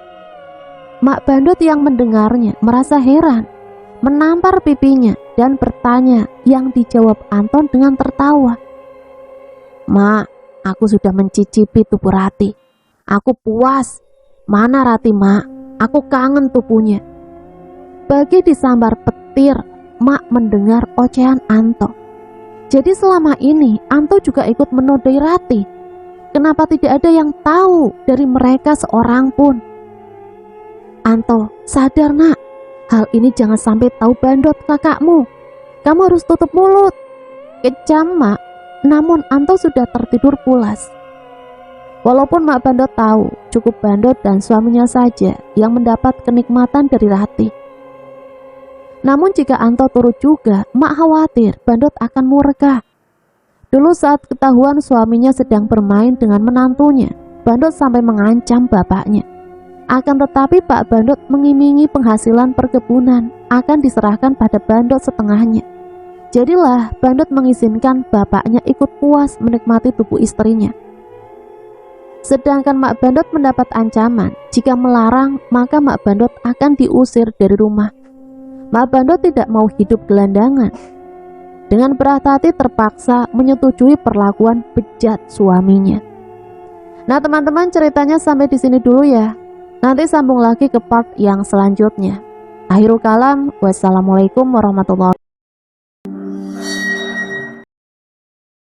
Mak Bandot yang mendengarnya merasa heran, menampar pipinya dan bertanya yang dijawab Anton dengan tertawa. Mak, aku sudah mencicipi tubuh Ratih. Aku puas. Mana Ratih, Mak? Aku kangen tubuhnya. Bagi disambar petir, Mak mendengar ocehan Anto. Jadi selama ini Anto juga ikut menodai Ratih. Kenapa tidak ada yang tahu dari mereka seorang pun? Anto, sadar nak. Hal ini jangan sampai tahu Bandot kakakmu. Kamu harus tutup mulut. Kejam Mak. Namun Anto sudah tertidur pulas. Walaupun Mak Bandot tahu cukup Bandot dan suaminya saja yang mendapat kenikmatan dari Ratih. Namun jika Anto turut juga, Mak khawatir Bandot akan murka. Dulu saat ketahuan suaminya sedang bermain dengan menantunya, Bandot sampai mengancam bapaknya. Akan tetapi Pak Bandot mengiming-imingi penghasilan perkebunan akan diserahkan pada Bandot setengahnya. Jadilah Bandot mengizinkan bapaknya ikut puas menikmati tubuh istrinya. Sedangkan Mak Bandot mendapat ancaman, jika melarang maka Mak Bandot akan diusir dari rumah. Mak Bandot tidak mau hidup gelandangan. Dengan berat hati terpaksa menyetujui perlakuan bejat suaminya. Nah teman-teman, ceritanya sampai di sini dulu ya. Nanti sambung lagi ke part yang selanjutnya. Akhirul kalam, wassalamualaikum warahmatullahi wabarakatuh.